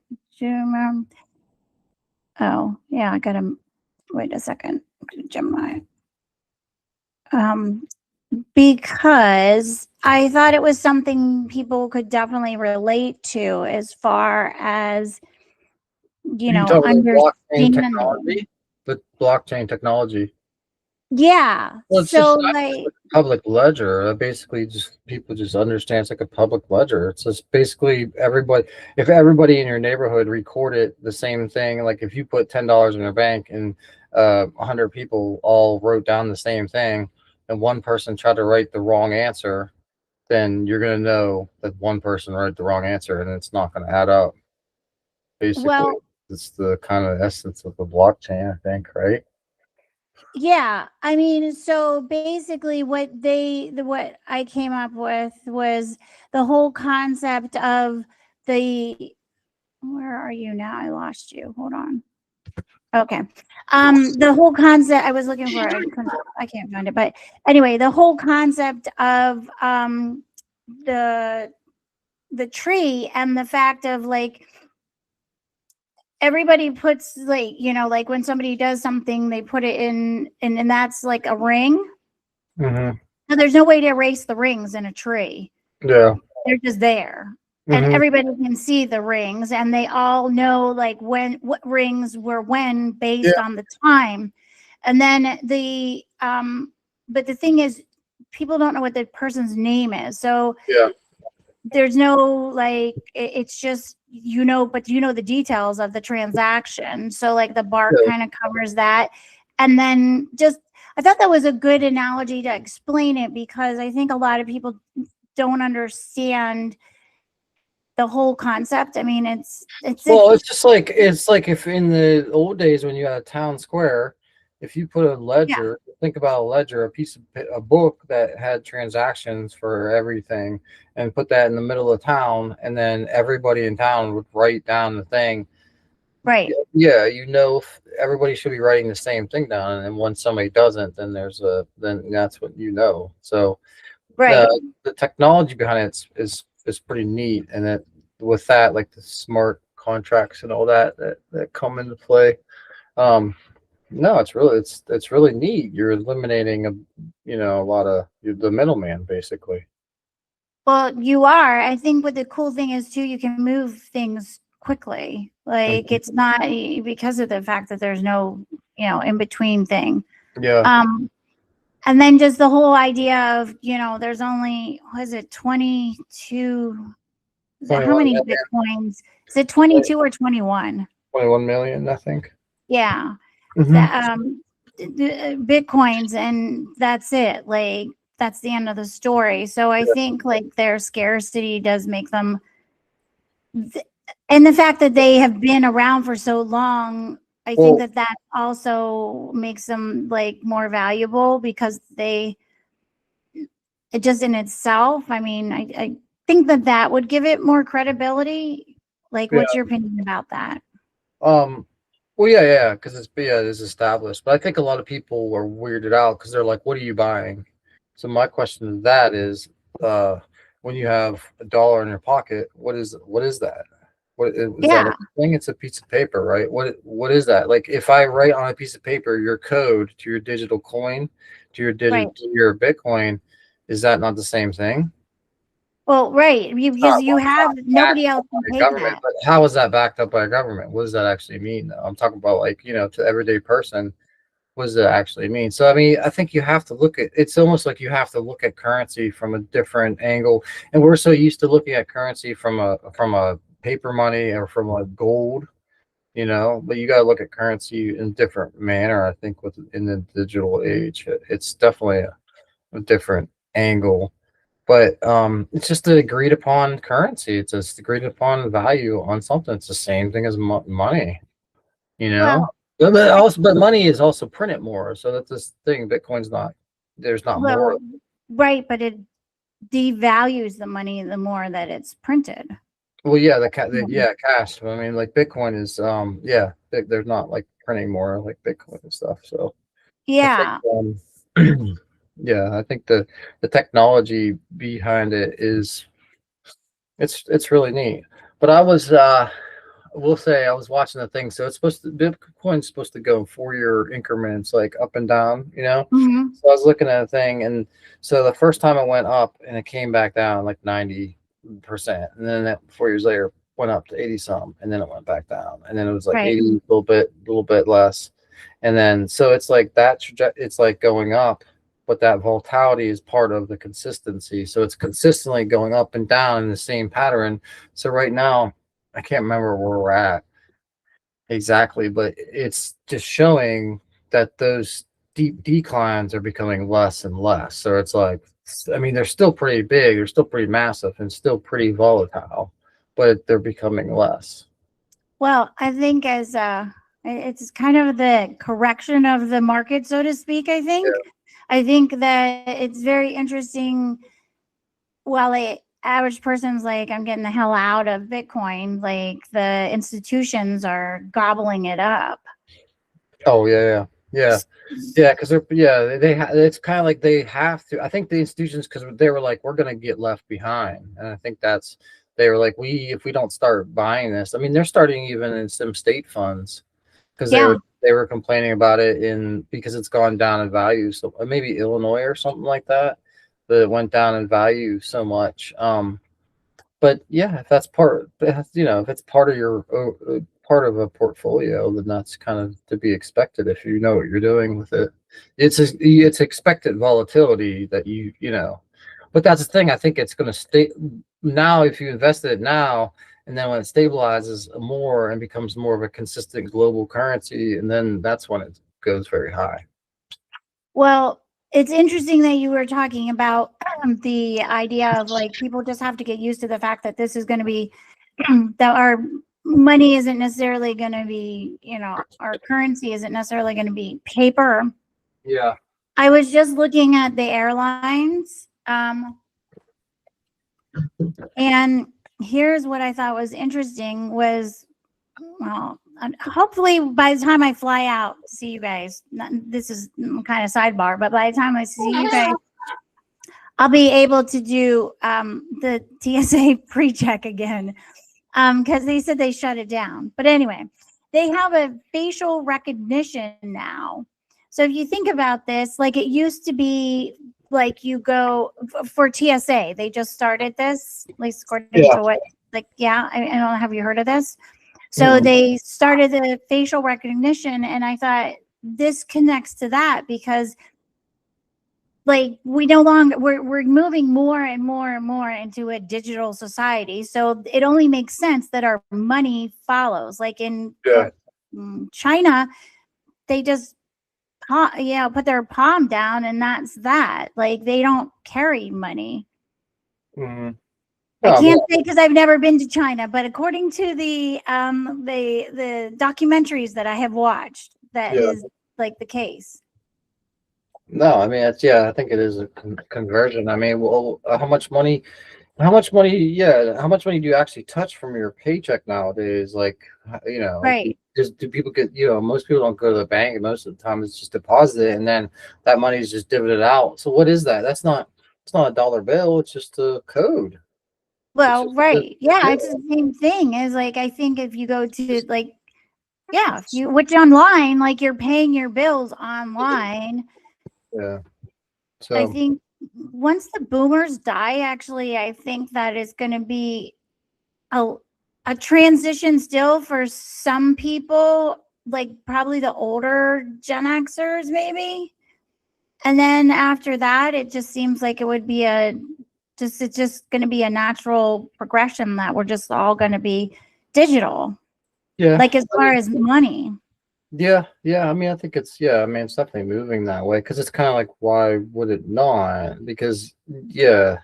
Oh, yeah, I got to wait a second. Gemini. Because I thought it was something people could definitely relate to as far as, You talking about blockchain understanding. technology? The blockchain technology. Yeah. Well, it's So just like, like a public ledger. Basically, just people just understand it's like a public ledger. It's just basically everybody. If everybody in your neighborhood recorded the same thing, like if you put $10 in your bank and 100 people all wrote down the same thing, and one person tried to write the wrong answer, then you're going to know that one person wrote the wrong answer and it's not going to add up. Basically, Well, it's the kind of essence of the blockchain, I think, right? yeah, I mean, so basically what I came up with was the whole concept of the where are you now? I lost you. Hold on. Okay. The whole concept I was looking for I can't find it, but anyway, the whole concept of the the tree and the fact of like everybody puts like like when somebody does something they put it in and that's like a ring. Hmm. Now, there's no way to erase the rings in a tree. Yeah. They're just there. And Hmm. everybody can see the rings and they all know like when what rings were when Yeah. based on the time. And then but the thing is people don't know what the person's name is. So Yeah. there's no like it's just but the details of the transaction, so like the bark Yeah. kind of covers that. And then just I thought that was a good analogy to explain it because I think a lot of people don't understand the whole concept. I mean it's Well, it's like if in the old days when you had a town square, if you put a yeah, ledger, think about a ledger, a book that had transactions for everything, and put that in the middle of town, and then everybody in town would write down the thing. right, Yeah, if everybody should be writing the same thing down, and then when somebody doesn't, then that's what you know. So right. the technology behind it is pretty neat, and that with that, like the smart contracts and all that come into play. Um, no, it's really neat. You're eliminating a lot of the middleman basically. Well, you are. I think what the cool thing is too, you can move things quickly. Like Mhm. it's not because of the fact that there's no in between thing. Yeah, um And then just the whole idea of, there's only, was it 22? Is it how 21 many million, Bitcoins? Is it 22 or 21? 21 million, I think. Yeah. Hmm. That, Bitcoins, and that's it. Like, that's the end of the story. So I Yeah. think like their scarcity does make them, and the fact that they have been around for so long, I think Well, that that also makes them like more valuable because it just in itself, I mean, I think that that would give it more credibility. Like, yeah. what's your opinion about that? Um, well, yeah, because it's established. But I think a lot of people are weirded out because they're like, "What are you buying?" So my question to that is, uh, when you have $1 in your pocket, what is that? What is that Yeah, a thing? It's a piece of paper, right? What is that? Like if I write on a piece of paper your code to your digital coin, right. to your Bitcoin, is that not the same thing? Well, right, because Not, you well, it's have not nobody backed else up by can a take government, that. but how is that backed up by a government? What does that actually mean, though? I'm talking about like, to everyday person, what does that actually mean? So, I mean, I think you have to look at it's almost like you have to look at currency from a different angle. And we're so used to looking at currency from a paper money or from like gold, but you got to look at currency in a different manner. I think in the digital age, it's definitely a different angle, but it's just an agreed upon currency. It's just agreed upon value on something. It's the same thing as money, you know. Well, I, But money is also printed more, so that's this thing. Bitcoin's not. There's not more. well, right, but it devalues the money the more that it's printed. Well, yeah, Mhm. yeah, cash. I mean, like Bitcoin is yeah, there's not like printing more like Bitcoin and stuff. So I think Yeah. yeah, I think the technology behind it is it's really neat. But I will say I was watching the thing. So Bitcoin's supposed to go in 4-year increments, like up and down. Hmm. So I was looking at a thing, and so the first time it went up and it came back down like 90%, and then that 4 years later went up to 80 some, and then it went back down, and then it was like Right. 80, little bit less, and then so it's like it's like going up, but that volatility is part of the consistency. So it's consistently going up and down in the same pattern. So right now, I can't remember where we're at exactly, but it's just showing that those deep declines are becoming less and less. So it's like I mean, they're still pretty big, they're still pretty massive, and still pretty volatile, but they're becoming less. Well, I think as it's kind of the correction of the market, so to speak. I think that it's very interesting. While the average person's like, I'm getting the hell out of Bitcoin, like the institutions are gobbling it up. Oh yeah, because it's kind of like they have to. I think the institutions, because they were like, we're gonna get left behind, and I think that's they were like, if we don't start buying this, I mean, they're starting even in some state funds because Yeah. they were complaining about it in because it's gone down in value. So maybe Illinois or something like that, that it went down in value so much. But yeah, if that's part, if it's part of your part of a portfolio, then that's kind of to be expected if you know what you're doing with it. It's expected volatility that but that's the thing. I think it's going to stay now if you invest it now, and then when it stabilizes more and becomes more of a consistent global currency, and then that's when it goes very high. Well, it's interesting that you were talking about the idea of like people just have to get used to the fact that this is going to be that our money isn't necessarily going to be, our currency isn't necessarily going to be paper. Yeah. I was just looking at the airlines, and here's what I thought was interesting was, well, hopefully by the time I fly out to see you guys, this is kind of sidebar, but by the time I see you guys, I'll be able to do the TSA pre-check again, because they said they shut it down. But anyway, they have a facial recognition now. So if you think about this, like it used to be like you go for TSA, they just started this, at least according to what, I don't know, have you heard of this? So they started the facial recognition, and I thought this connects to that because like we no longer we're moving more and more and more into a digital society. So it only makes sense that our money follows. Like in China, they just put their palm down and that's that. Like they don't carry money. Mm-hmm. I can't say because I've never been to China, but according to the documentaries that I have watched, that is like the case. No, I mean I think it is a conversion. I mean, well, how much money do you actually touch from your paycheck nowadays? Like, Right. Just do people get, most people don't go to the bank, and most of the time it's just deposited and then that money is just dividended out. So what is that? It's not a dollar bill, it's just a code. Well, right. It's the same thing as like, I think if you go to like, if you which online, like you're paying your bills online. Yeah. So I think once the boomers die, actually, I think that is going to be a transition still for some people, like probably the older Gen Xers, maybe. And then after that, it just seems like it would be it's just going to be a natural progression that we're just all going to be digital. Yeah. Like as far as money. Yeah. I mean, I think it's it's definitely moving that way because it's kind of like, why would it not? Because I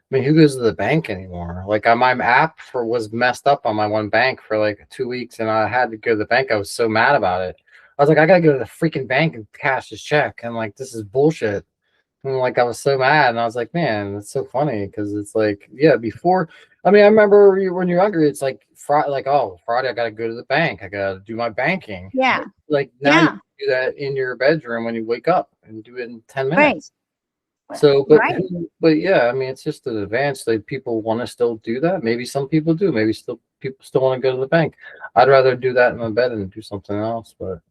mean, who goes to the bank anymore? Like my app was messed up on my one bank for like 2 weeks, and I had to go to the bank. I was so mad about it. I was like, I gotta go to the freaking bank and cash this check, and like this is bullshit. And like I was so mad, and I was like, man, it's so funny because it's like, before. I mean, I remember when you're younger, it's like Friday, Friday I gotta go to the bank. I gotta do my banking. Yeah. Like now you can do that in your bedroom when you wake up and do it in 10 minutes. Right. So, but yeah, I mean, it's just an advance. Like people want to still do that. Maybe some people do. Maybe people still want to go to the bank. I'd rather do that in my bed and do something else. But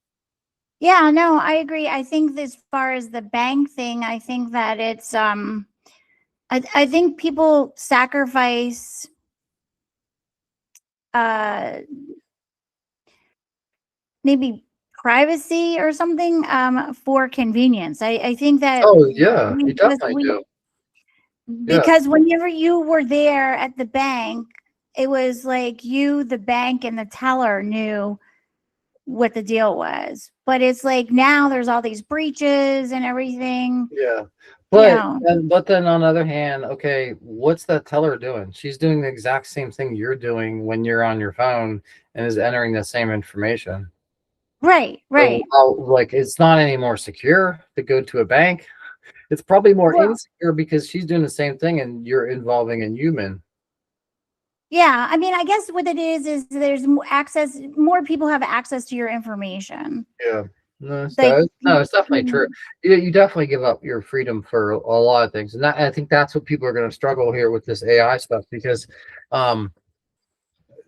yeah, no, I agree. I think as far as the bank thing, I think that it's I think people sacrifice maybe privacy or something for convenience. I think that you definitely do. Because whenever you were there at the bank, it was like you, the bank, and the teller knew what the deal was. But it's like now there's all these breaches and everything. Yeah. But Yeah. but then on the other hand, okay, what's that teller doing? She's doing the exact same thing you're doing when you're on your phone and is entering the same information. Right. So, Right. like, it's not any more secure to go to a bank. It's probably more Well, insecure because she's doing the same thing and you're involving a human. yeah. I mean, I guess what it is there's access. More people have access to your information. Yeah. No, Like, it's definitely true. You definitely give up your freedom for a lot of things, and I think that's what people are going to struggle here with this AI stuff because, um,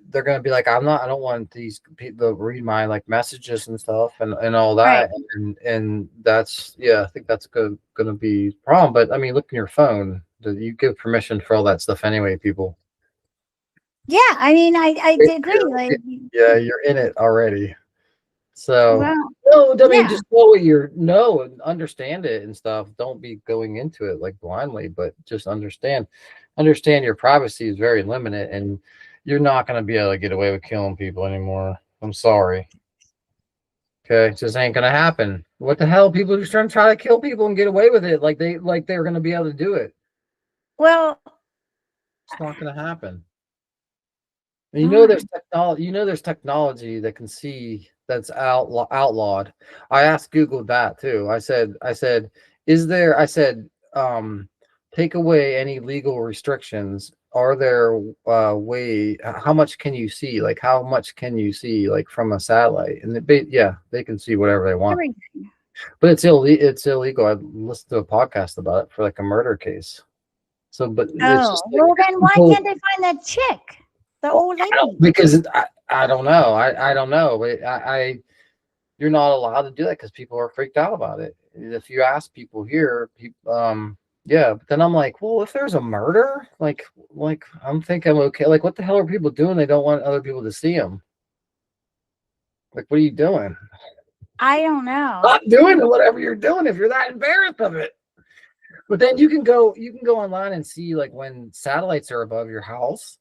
they're going to be like, I don't want these people to read my like messages and stuff and all right. that, and that's yeah, I think that's going to be a problem. But I mean, look in your phone. You give permission for all that stuff anyway, people. Yeah. I mean, I agree. Like, Yeah, you're in it already. So, well, no, I mean, yeah. just know what you know and understand it and stuff. Don't be going into it like blindly, but just understand your privacy is very limited, and you're not going to be able to get away with killing people anymore. I'm sorry. Okay, it just ain't gonna happen. What the hell? People just try to kill people and get away with it, like they're gonna be able to do it. Well, It's not gonna happen. And darn. there's technology that can see that's outlawed. I asked Google that too. I said, is there? I said, take away any legal restrictions. Are there how much can you see? Like how much can you see like from a satellite? And yeah, they can see whatever they want. Everything. But it's illegal. I listened to a podcast about it for like a murder case. So, but it's Oh, just like well, then why people. can't they find that chick, the Well, old I don't lady? because I don't know. I don't know. You're not allowed to do that because people are freaked out about it. If you ask people here, people, yeah. But then I'm like, well, if there's a murder, like I'm thinking, okay, like what the hell are people doing? They don't want other people to see them. Like, what are you doing? I don't know. Not doing whatever you're doing if you're that embarrassed of it. But then you can go online and see like when satellites are above your house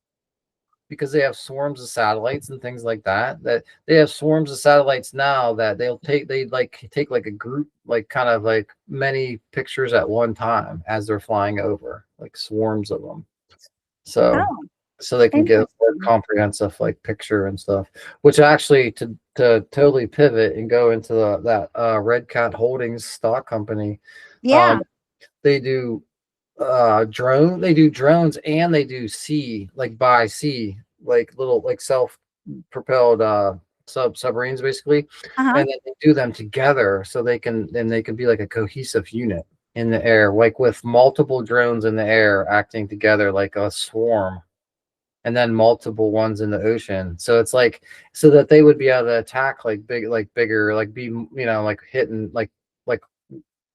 because they have swarms of satellites and things like that. That they have swarms of satellites now that they like take like a group like kind of like many pictures at one time as they're flying over, like swarms of them. So Oh, so they can get a more interesting. comprehensive like picture and stuff. Which actually to totally pivot and go into that Red Cat Holdings stock company, um, Yeah. they do they do drones and they do sea like by sea like little like self propelled submarines basically, Uh-huh. and then they do them together so they can be like a cohesive unit in the air, like with multiple drones in the air acting together like a swarm, and then multiple ones in the ocean. So it's like so that they would be able to attack like bigger like be like hitting like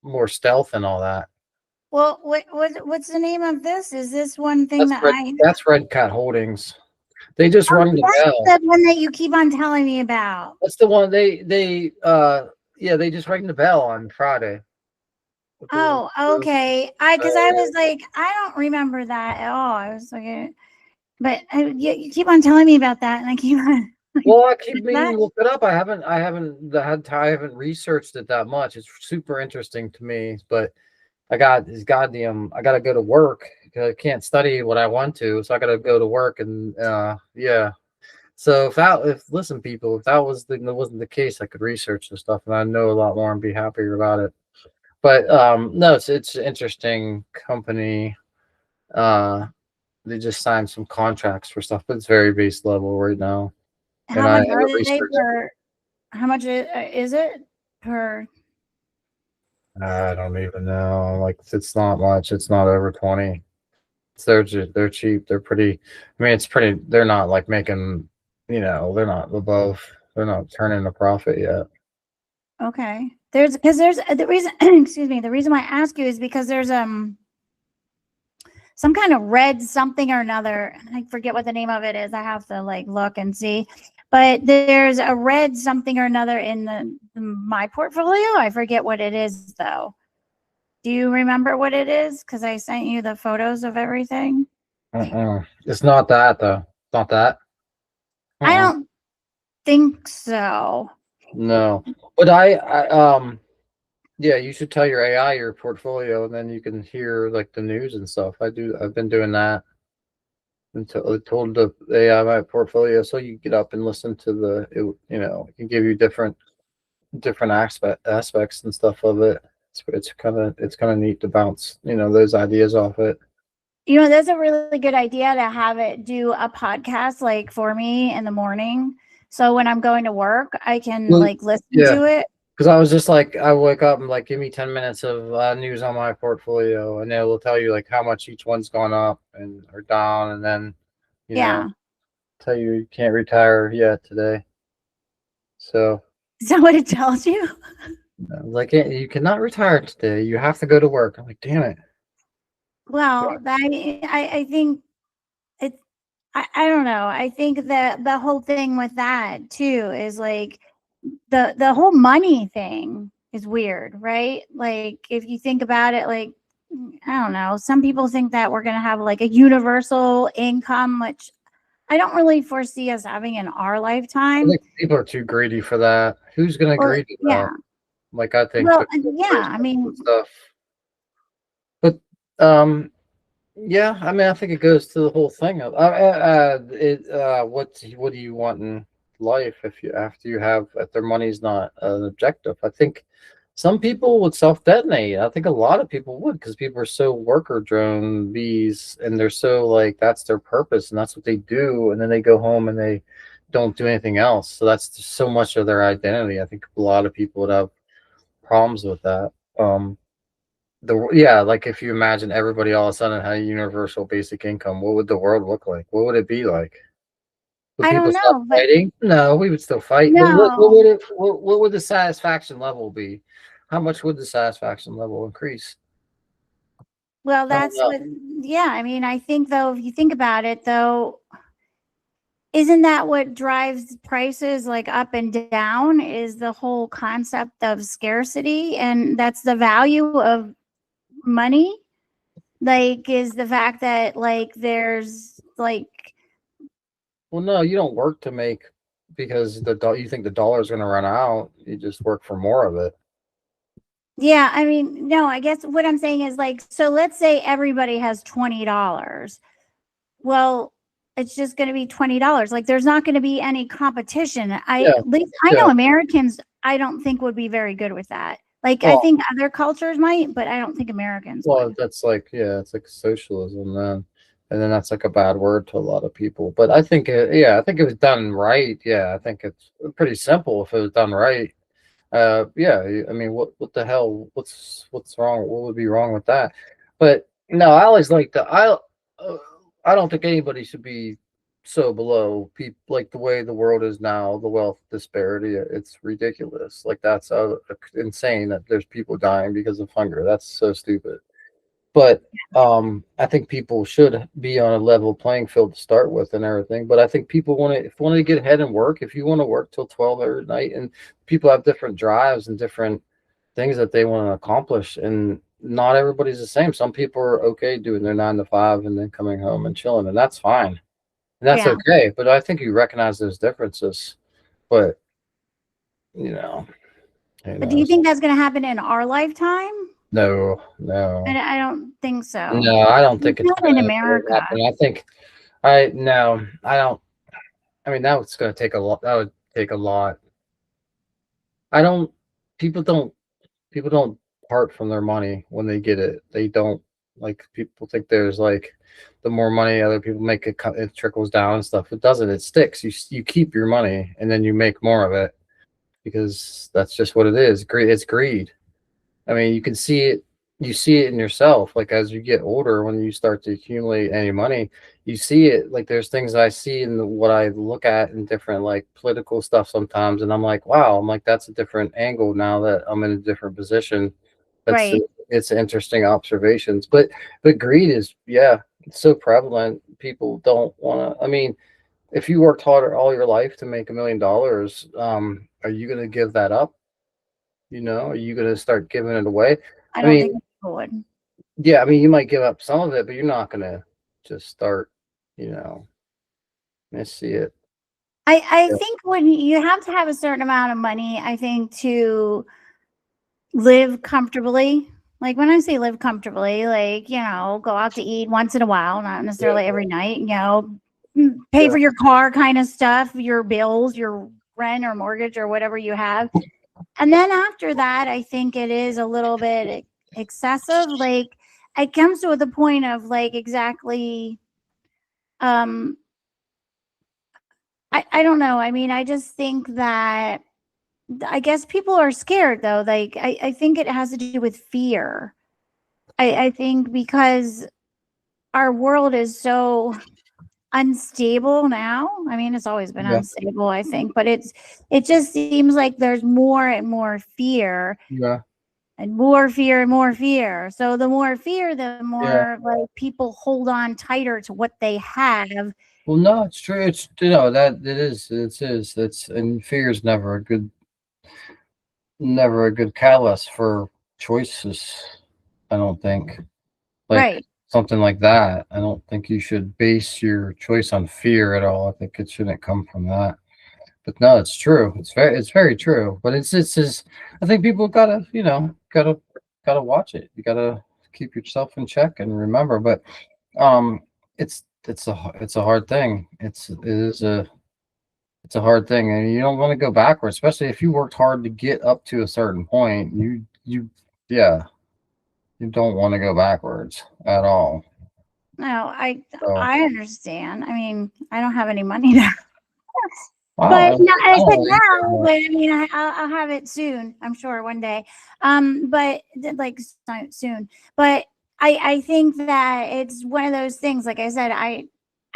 more stealth and all that. Well, what's the name of this? Is this one thing that I That's Red Cat Holdings. They just Oh, rung the bell. that's the one that you keep on telling me about. That's the one yeah, they just rang the bell on Friday. Oh, okay. Because I was like, I don't remember that at all. I was like, but you keep on telling me about that, and I keep on like, Well, I keep meaning that. to look it up. I haven't researched it that much. It's super interesting to me, but I gotta go to work. I can't study what I want to, so I gotta go to work and yeah. So if listen, people, if that wasn't the case, I could research the stuff and I know a lot more and be happier about it. But no, it's an interesting company. Uh, they just signed some contracts for stuff, but it's very base level right now. And How I much haven't are they researched. per? How much is it per? I don't even know. Like it's not much. It's not over 20. They're cheap. They're pretty. I mean, it's pretty. They're not like making. They're not above. They're not turning a profit yet. Okay, there's the reason. Excuse me. The reason why I ask you is because there's some kind of red something or another. I forget what the name of it is. I have to like look and see. But there's a red something or another in my portfolio. I forget what it is though. Do you remember what it is? Because I sent you the photos of everything. It's not that though. It's not that. I Uh-uh. don't think so. No. But I Yeah, you should tell your AI your portfolio, and then you can hear like the news and stuff. I've been doing that until I told the AI my portfolio, so you get up and listen to it can give you different aspects and stuff of it. It's kind of neat to bounce those ideas off it. That's a really good idea to have it do a podcast like for me in the morning. So when I'm going to work, I can Well, like listen yeah, to it. because I was just like, I wake up and like, give me 10 minutes of news on my portfolio, and it will tell you like how much each one's gone up and or down, and then you know Yeah. tell you can't retire yet today. So Is that what it tells you? like, you cannot retire today. You have to go to work. I'm like, damn it. Well, I think it's I don't know. I think that the whole thing with that too is like the whole money thing is weird, right? Like if you think about it, like I don't know, some people think that we're gonna have like a universal income, which I don't really foresee us having in our I lifetime. think people are too greedy for that. Who's gonna Well, agree to that? yeah. Like, I think Well, the corporations yeah. I and mean, stuff. But um, yeah, I mean, I think it goes to the whole thing of what do you want in life if you after you have if their money's not an objective? I think some people would self detonate. I think a lot of people would because people are so worker drone bees and they're so like that's their purpose and that's what they do, and then they go home and they don't do anything else. So that's just so much of their identity. I think a lot of people would have problems with that. Um, yeah, like if you imagine everybody all of a sudden had a universal basic income, what would the world look like? What would it be like? Would I people don't stop know, but fighting? No, we would still fight. But what no. would what would the satisfaction level be? How much would the satisfaction level increase? Well, I don't that's know. what, yeah. I mean, I think though, if you think about it, though, isn't that what drives prices like up and down? Is the whole concept of scarcity, and that's the value of money. Like, is the fact that like there's like, Well, no, you don't work to make because you think the dollar is going to run out. You just work for more of it. yeah. I mean, no. I guess what I'm saying is like, so let's say everybody has $20. Well, it's just going to be $20. Like there's not going to be any competition. Yeah, At least I yeah. know Americans I don't think would be very good with that. Like I Well, think other cultures might, but I don't think Americans Well, would. that's like, yeah, it's like socialism then. And then that's like a bad word to a lot of people. But I think, yeah, I think it was done right. Yeah, I think it's pretty simple if it was done right. Yeah, I mean, what the hell? What's wrong? What would be wrong with that? But no, I always like uh, I don't think anybody should be so below people like the way the world is now. The wealth disparity, it's ridiculous. Like that's insane that there's people dying because of hunger. That's so stupid. But I think people should be on a level playing field to start with and everything. But I think people want to get ahead and work. If you want to work till 12 every night, and people have different drives and different things that they want to accomplish, and not everybody's the same. Some people are okay doing their 9 to 5 and then coming home and chilling, and that's fine, and that's Yeah. okay. But I think you recognize those differences. But you know, who But do you knows? think that's going to happen in our lifetime? No, no, I don't think so. no. I don't think it's Not in gonna America. happen. I think I no, I don't. I mean, that was gonna take a lot. That would take a lot. I don't. People don't. People don't part from their money when they get it. They don't like. People think there's like, the more money other people make, it trickles down and stuff. It doesn't. It sticks. You keep your money and then you make more of it because that's just what it is. Greed. It's greed. I mean, you can see it. You see it in yourself. Like as you get older, when you start to accumulate any money, you see it. Like there's things I see in what I look at in different like political stuff sometimes, and I'm like, wow. I'm like, that's a different angle now that I'm in a different position. That's Right. it's interesting observations. But greed is, yeah, it's so prevalent. People don't want to. I mean, if you worked harder all your life to make $1 million, are you going to give that up? Are you going to start giving it away? I I don't mean, think people would. yeah, I mean, you might give up some of it, but you're not going to just start, you know, I see it. I Yeah. think when you have to have a certain amount of money, I think to live comfortably. Like when I say live comfortably, like, go out to eat once in a while, not Yeah, necessarily every night, pay yeah, for your car kind of stuff, your bills, your rent or mortgage or whatever you have. And then after that, I think it is a little bit excessive. Like it comes to the point of like exactly um I don't know. I mean, I just think that I guess people are scared though. Like I think it has to do with fear. I think because our world is so unstable now. I mean, it's always been yeah, unstable, I think, but it just seems like there's more and more fear yeah, and more fear and more fear. So the more fear, the yeah. more like people hold on tighter to what they have. Well, no, it's true. It's that it is. It is. It's and fear is never a good catalyst for choices. I don't think. Like Right. something like that. I don't think you should base your choice on fear at all. I think it shouldn't come from that. But no, it's true. It's very true. But it's just I think people gotta gotta watch it. You gotta keep yourself in check and remember. But um, it's a hard thing. It's a hard thing, and you don't want to go backwards, especially if you worked hard to get up to a certain point. Yeah, you don't want to go backwards at all. No, So I understand. I mean, I don't have any money now. But I no, I said don't now, know. but I mean, I'll have it soon. I'm sure one day. But like soon. But I think that it's one of those things. Like I said, I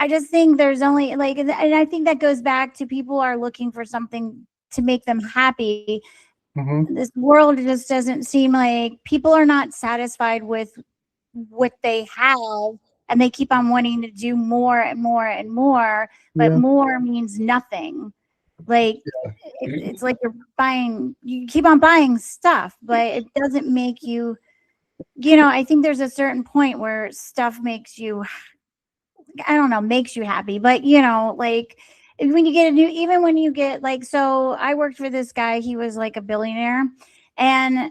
just think there's only like, and I think that goes back to people are looking for something to make them happy. Hmm. This world just doesn't seem like people are not satisfied with what they have, and they keep on wanting to do more and more and more, but Yeah. more means nothing. Like it's like you keep on buying stuff, but it doesn't make you, I think there's a certain point where stuff makes you, I don't know, makes you happy, but like when you get a new, even when you get like, so I worked for this guy, he was like a billionaire, and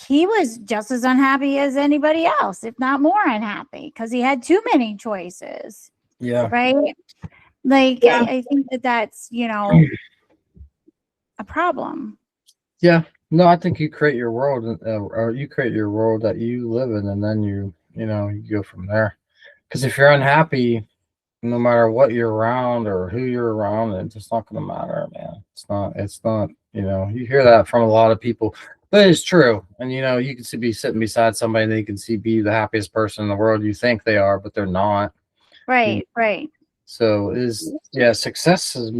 he was just as unhappy as anybody else, if not more unhappy, because he had too many choices, Yeah. right? Like I think that that's a problem. Yeah. No, I think you create your world, or you create your world that you live in, and then you go from there. Because if you're unhappy, no matter what you're around or who you're around, it's just not going to matter, man. It's not. It's not. You hear that from a lot of people, but it's true. And you can be sitting beside somebody, and they can be the happiest person in the world. You think they are, but they're not. You Right, right. So is yeah, success is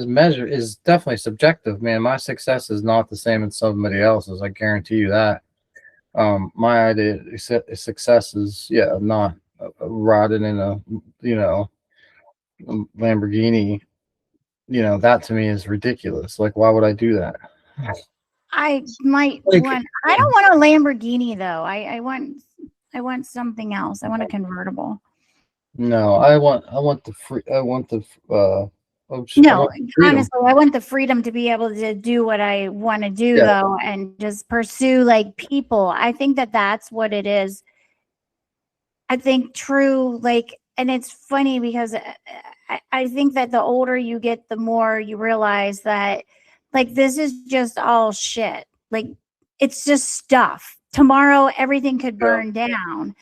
measure is definitely subjective, man. My success is not the same as somebody else's. I guarantee you that. My idea of success is not riding in a you know Lamborghini. That to me is ridiculous. Like, why would I do that? I might Like, want, I don't want a Lamborghini though. I want something else. I want a convertible. no, I want the free. I No, want freedom. honestly, I want the freedom to be able to do what I want to do Yeah, though, and just pursue like people. I think that that's what it is. I think true, like, and it's funny because I think that the older you get, the more you realize that, like, this is just all shit. Like, it's just stuff. Tomorrow, everything could yeah, burn down.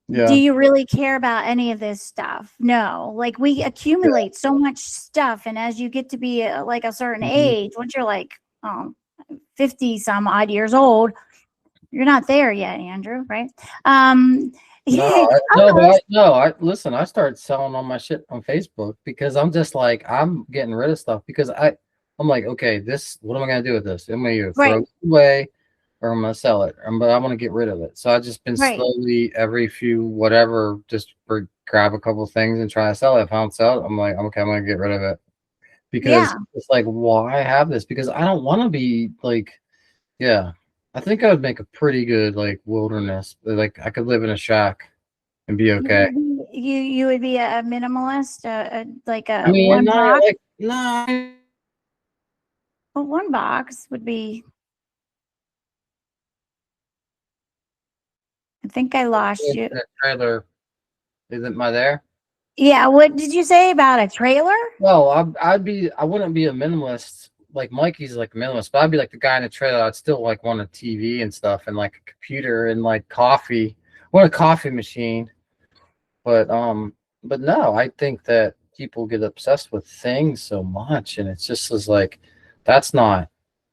Do yeah, you really care about any of this stuff? No. Like, we yeah. accumulate so much stuff. And as you get to be like a certain Mhm. age, once you're like, 50 some odd years old, you're not there yet, Andrew, right? Um, No, almost. no. I listen. I started selling all my shit on Facebook because I'm just like I'm getting rid of stuff because I'm like, okay, this. What am I gonna do with this? I'm gonna either throw Right, it away or I'm gonna sell it. But I want to get rid of it. So I just been right. slowly every few whatever just grab a couple things and try to sell it. If I don't sell it, I'm like, okay, I'm gonna get rid of it because Yeah. it's like, why have this? Because I don't want to be like, yeah. I think I would make a pretty good like wilderness. Like I could live in a shack and be You okay. would be you would be a minimalist, like I a mean, one not box. like no. Well, one box would be. I think I lost you. That trailer, isn't my there? Yeah, what did you say about a trailer? Well, I wouldn't be a minimalist like Mikey's like a minimalist, but I'd be like the guy in the trailer. I'd still like want a TV and stuff, and like a computer and like coffee. Want a coffee machine, but but no, I think that people get obsessed with things so much, and it's just is like that's not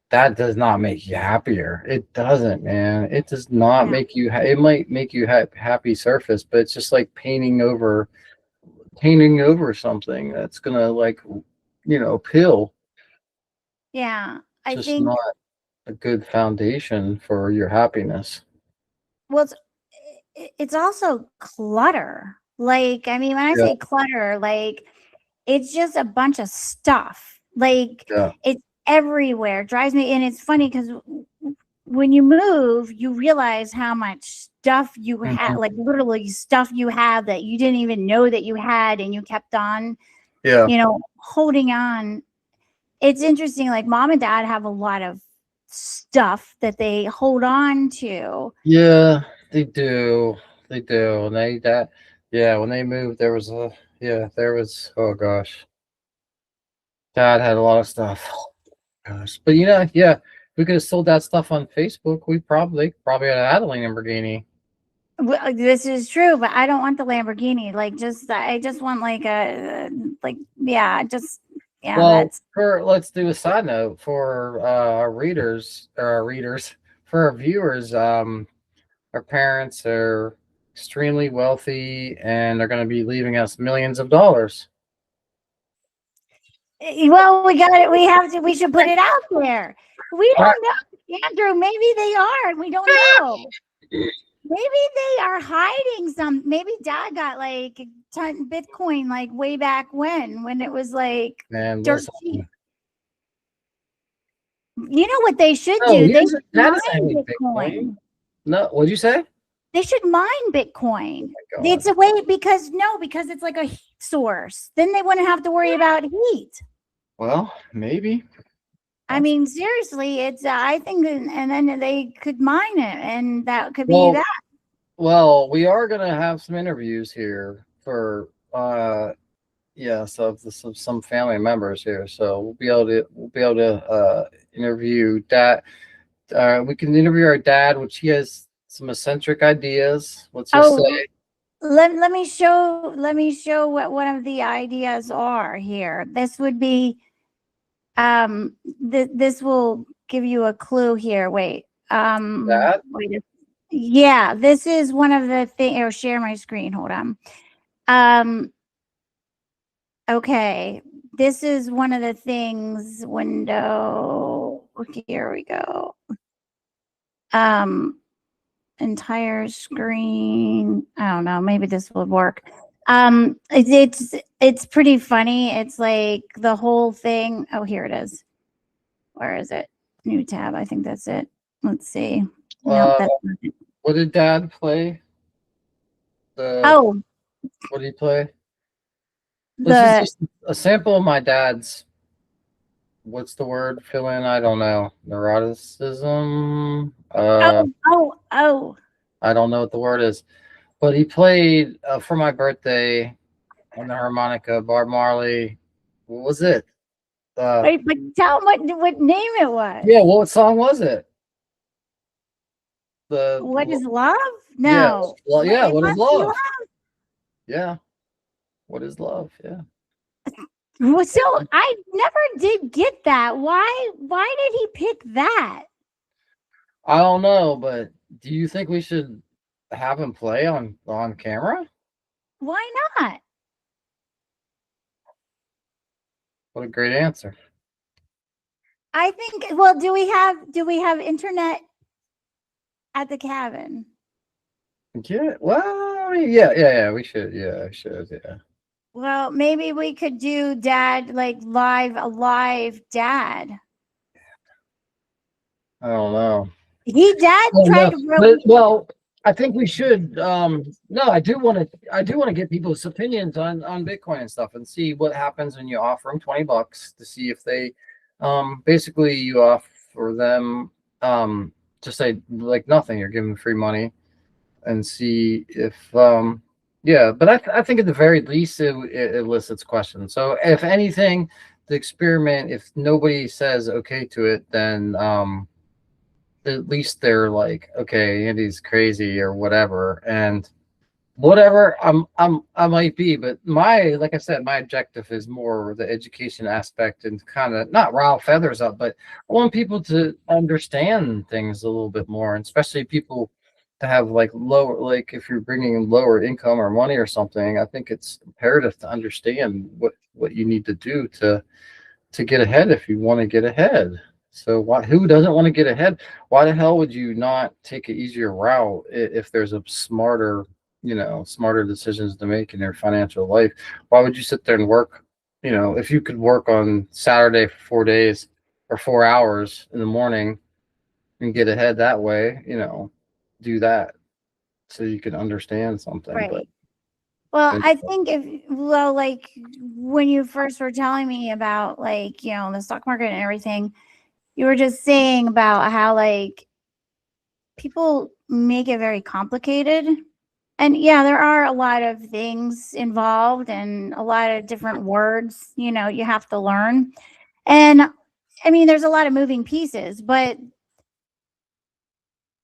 that does not make you happier. It doesn't, man. It does not Yeah. make you. It might make you happy surface, but it's just like painting over something that's gonna like pill. Yeah. I Just think not a good foundation for your happiness. well it's also clutter. Like, I mean, when I Yeah, say clutter, like it's just a bunch of stuff. Like yeah. it's everywhere. It drives me, and it's funny because when you move, you realize how much stuff you have, Mhm. like literally stuff you have that you didn't even know that you had, and you kept on, Yeah. holding on. It's interesting. Like mom and dad have a lot of stuff that they hold on to. Yeah, they do. They do. And they that yeah, when they moved there was a yeah, there was oh gosh. Dad had a lot of stuff. Gosh. But yeah, we could have sold that stuff on Facebook. We probably would have had a Lamborghini. Well, this is true, but I don't want the Lamborghini. Like, I just want like like, yeah, just, yeah, Well, that's, for let's do a side note for our readers or our readers, for our viewers, our parents are extremely wealthy and they're going to be leaving us millions of dollars. well, we got it. We should put it out there. We Right. don't know, Andrew. Maybe they are, and we don't know. Maybe they are hiding some. Maybe dad got like a ton Bitcoin like way back when it was like Man, dirt listen. cheap. You know what they should No, do? he They doesn't. should That doesn't have mine any Bitcoin. Bitcoin. No, what'd you say? They should mine Bitcoin. Oh my It's God. a way because it's like a heat source. Then they wouldn't have to worry about heat. Well, maybe. I mean, seriously, it's I think, and then they could mine it, and that could be Well, that. well, we are gonna have some interviews here for yes of some family members here, so we'll be able to interview that. We can interview our dad, which he has some eccentric ideas. Let's just Oh, say let me show what one of the ideas are here. This would be this will give you a clue here. that. Yeah, this is one of the things. Or share my screen. Hold on. Um, okay, this is one of the things. Window. Here we go. Um, entire screen. I don't know. Maybe this would work. It's pretty funny. It's like the whole thing. Oh, here it is. Where is it? New tab. I think that's it. Let's see. Nope, Uh, that's not it. what did Dad play? The Oh, what did he play? This is the just a sample of my dad's. What's the word? Fill in. I don't know. Neuroticism. oh. I don't know what the word is. But he played for my birthday on the harmonica. Bob Marley. What was it? Wait, but tell them what name it was. Yeah. What song was it? The What is love? yeah. No. Well, yeah. It What is must be love? Yeah. What is love? Yeah. love. So I never did get that. Why did he pick that? I don't know, but do you think we should have him play on camera? Why not? What a great answer. I think, well, do we have internet at the cabin? Yeah. Well, yeah. We should. Yeah, I should. Yeah. Well, maybe we could do dad like a live dad. I don't know. Dad Oh tried no, to but well, I think we should. No, I do want to get people's opinions on Bitcoin and stuff, and see what happens when you offer them $20 to see if they, basically you offer them, just say like nothing. You're giving free money, and see if yeah, but I think at the very least it elicits questions. So if anything, the experiment, if nobody says okay to it, then at least they're like, okay, Andy's crazy or whatever, and whatever I might be, but my, like I said, my objective is more the education aspect and kind of not rile feathers up, but I want people to understand things a little bit more, and especially people to have like lower, like if you're bringing in lower income or money or something, I think it's imperative to understand what you need to do to get ahead if you want to get ahead. So why, who doesn't want to get ahead? Why the hell would you not take an easier route if there's a smarter, smarter decisions to make in your financial life? Why would you sit there and work, if you could work on Saturday for 4 days or 4 hours in the morning and get ahead that way, do that so you can understand something. But Right. Well, I think like when you first were telling me about like, the stock market and everything, you were just saying about how like people make it very complicated. And yeah, there are a lot of things involved and a lot of different words, you have to learn. And I mean, there's a lot of moving pieces, but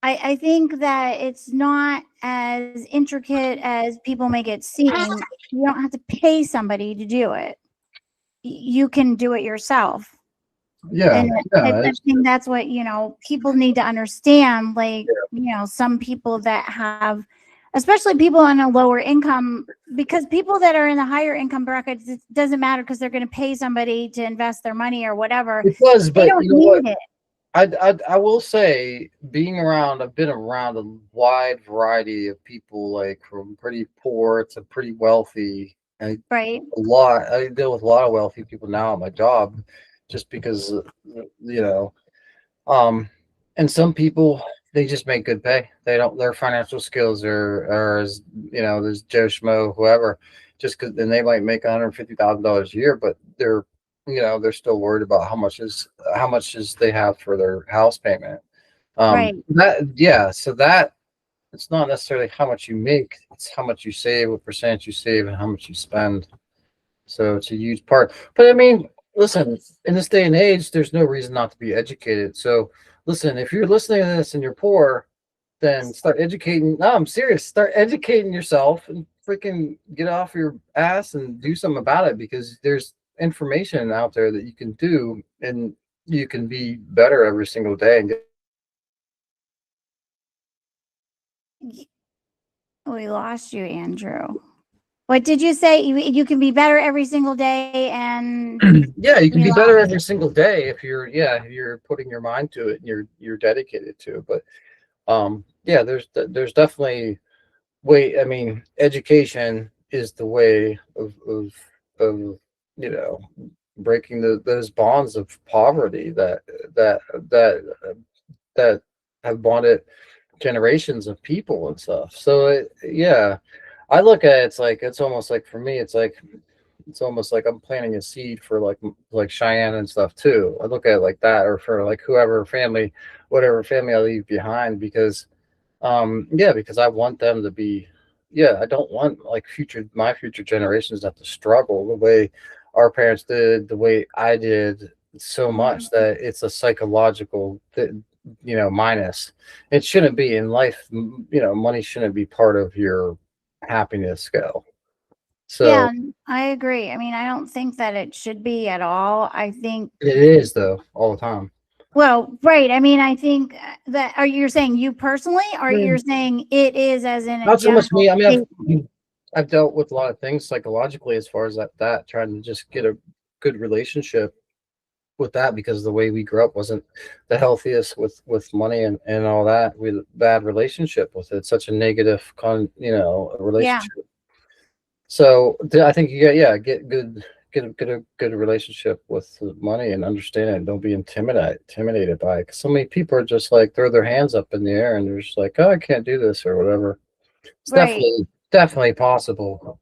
I think that it's not as intricate as people make it seem. You don't have to pay somebody to do it. You can do it yourself. yeah, And yeah, I think that's what, people need to understand. Like, some people that have, especially people on a lower income, because people that are in the higher income brackets, it doesn't matter because they're going to pay somebody to invest their money or whatever. it does. They But don't you know what? need it. I will say, being around, I've been around a wide variety of people, like from pretty poor to pretty wealthy. And Right. I deal with a lot of wealthy people now at my job, just because, you know, um, and some people, they just make good pay. They don't, their financial skills are as, there's Joe Schmo, whoever, just because, and they might make $150,000 a year, but they're still worried about how much is they have for their house payment. Right. Yeah, so that, it's not necessarily how much you make, it's how much you save, what percentage you save, and how much you spend. So it's a huge part. But I mean, listen, in this day and age, there's no reason not to be educated. So listen, if you're listening to this and you're poor, then start educating. No, I'm serious. Start educating yourself and freaking get off your ass and do something about it, because there's information out there that you can do, and you can be better every single day and get We lost you, Andrew. What did you say? You can be better every single day, and yeah, you can we be lost. better every single day if you're putting your mind to it and you're dedicated to it. But yeah, there's definitely way, I mean, education is the way of you know breaking those bonds of poverty that that that have bonded generations of people and stuff. So yeah, I look at it, it's like, it's almost like, for me, it's almost like I'm planting a seed for like Cheyenne and stuff too. I look at it like that, or for like whoever family, whatever family I leave behind, because yeah, because I want them to be, yeah, I don't want like my future generations to have to struggle the way our parents did, the way I did, so much that it's a psychological minus. It shouldn't be in life. Money shouldn't be part of your happiness scale. So Yeah, I agree. I mean, I don't think that it should be at all. I think, it is, though, all the time. well, right. I mean, I think that, are you saying you personally, or you're saying it is as in a Not so much general me. I mean, statement? I've dealt with a lot of things psychologically as far as that trying to just get a good relationship with that, because the way we grew up wasn't the healthiest with money and all that. We had a bad relationship with it, such a negative Yeah, relationship. So I think you get a good relationship with the money and understand it, and don't be intimidated by it. 'Cause so many people are just like throw their hands up in the air and they're just like, oh, I can't do this or whatever. It's right. definitely possible.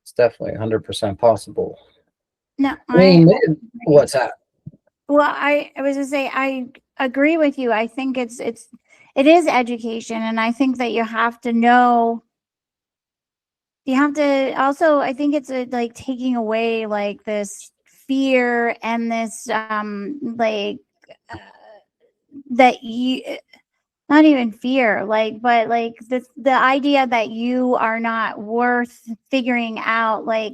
It's definitely 100% possible. No, I I mean, agree. what's that? Well, I was to say I agree with you. I think it's it is education, and I think that you have to know. You have to also. I think it's like taking away like this fear and this like uh, that you not even fear like but like the idea that you are not worth figuring out like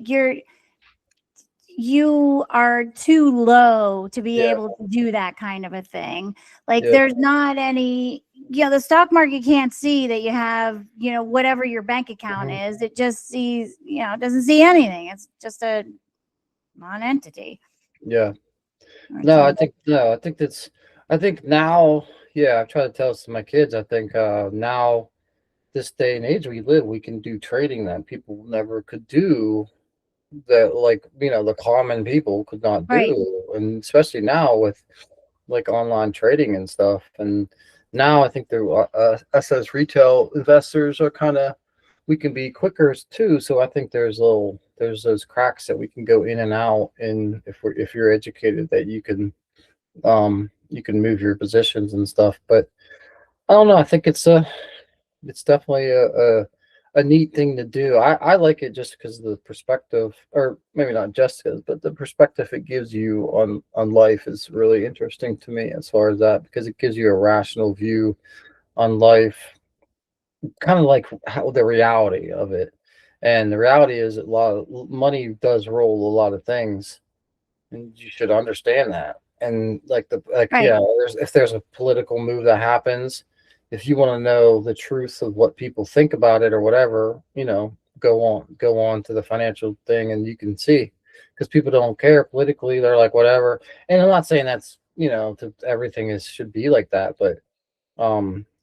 you are too low to be Yeah. able to do that kind of a thing. Like Yeah. there's not any, the stock market can't see that you have, whatever your bank account Mhm. is. It just sees, it doesn't see anything. It's just a non-entity Yeah. or No, I something. think no, I think that's I think now, yeah, I try to tell this to my kids. I think now this day and age we live, we can do trading that people never could do, that like, the common people could not Right. do. And especially now with like online trading and stuff. And now I think us as retail investors are kind of, we can be quicker too. So I think there's those cracks that we can go in and out. And if you're educated, that you can move your positions and stuff. But I don't know. I think it's definitely a neat thing to do. I like it just because of the perspective, or maybe not just because, but the perspective it gives you on life is really interesting to me as far as that, because it gives you a rational view on life, kind of like how the reality of it. And the reality is that a lot of money does roll a lot of things, and you should understand that. And Right. yeah, if there's a political move that happens, if you want to know the truth of what people think about it or whatever, go on to the financial thing, and you can see, because people don't care politically. They're like whatever. And I'm not saying that's, everything is should be like that, but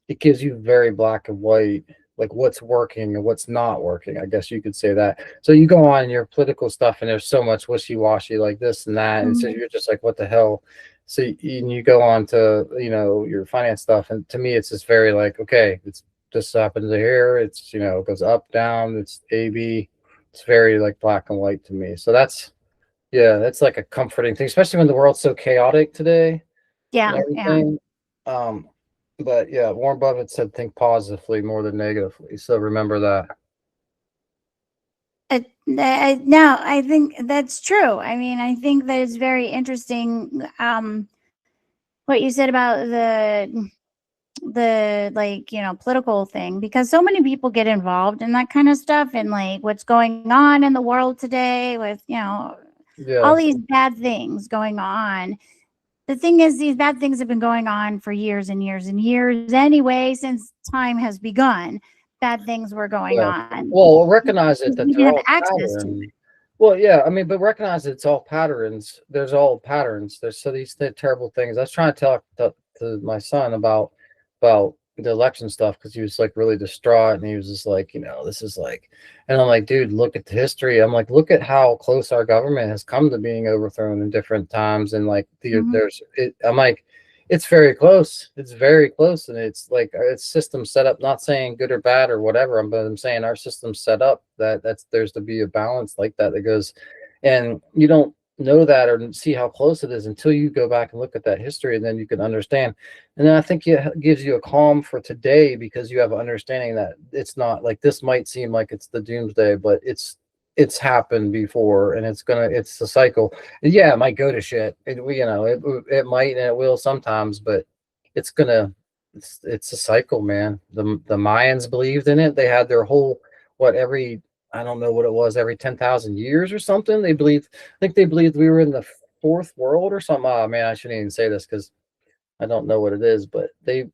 it gives you very black and white, like what's working and what's not working, I guess you could say that. So you go on your political stuff and there's so much wishy-washy, like this and that, and so Mhm. you're just like, what the hell. So you go on to, your finance stuff, and to me it's just very like, okay, it's this happens here, it's, it goes up, down, it's A B. It's very like black and white to me. So that's like a comforting thing, especially when the world's so chaotic today and Yeah. Yeah. everything. Um, but yeah, Warren Buffett said think positively more than negatively. So remember that. No, I think that's true. I mean, I think that it's very interesting. What you said about the like political thing, because so many people get involved in that kind of stuff, and like what's going on in the world today with all Yeah, these bad things going on. The thing is, these bad things have been going on for years and years and years anyway. Since time has begun, bad things were going yeah. on. Well, recognize it that We they're didn't have all access to pattern. it. Well, yeah, I mean, but recognize it's all patterns. There's all patterns. There's so these terrible things. I was trying to talk to my son about the election stuff, because he was like really distraught, and he was just like, this is like, and I'm like, dude, look at the history. I'm like, look at how close our government has come to being overthrown in different times, and like Hmm. I'm like, it's very close. It's very close, and it's like it's system set up. Not saying good or bad or whatever, but I'm saying our system's set up that's there's to be a balance like that goes, and you don't know that or see how close it is until you go back and look at that history, and then you can understand. And then I think it gives you a calm for today, because you have an understanding that it's not like, this might seem like it's the doomsday, but it's happened before, and it's a cycle. Yeah, it might go to shit. It might, and it will sometimes, but it's gonna it's a cycle, man. The Mayans believed in it. They had their whole, what, every, I don't know what it was, every 10,000 years or something. I think they believed we were in the fourth world or something. Oh man, I shouldn't even say this because I don't know what it is, but they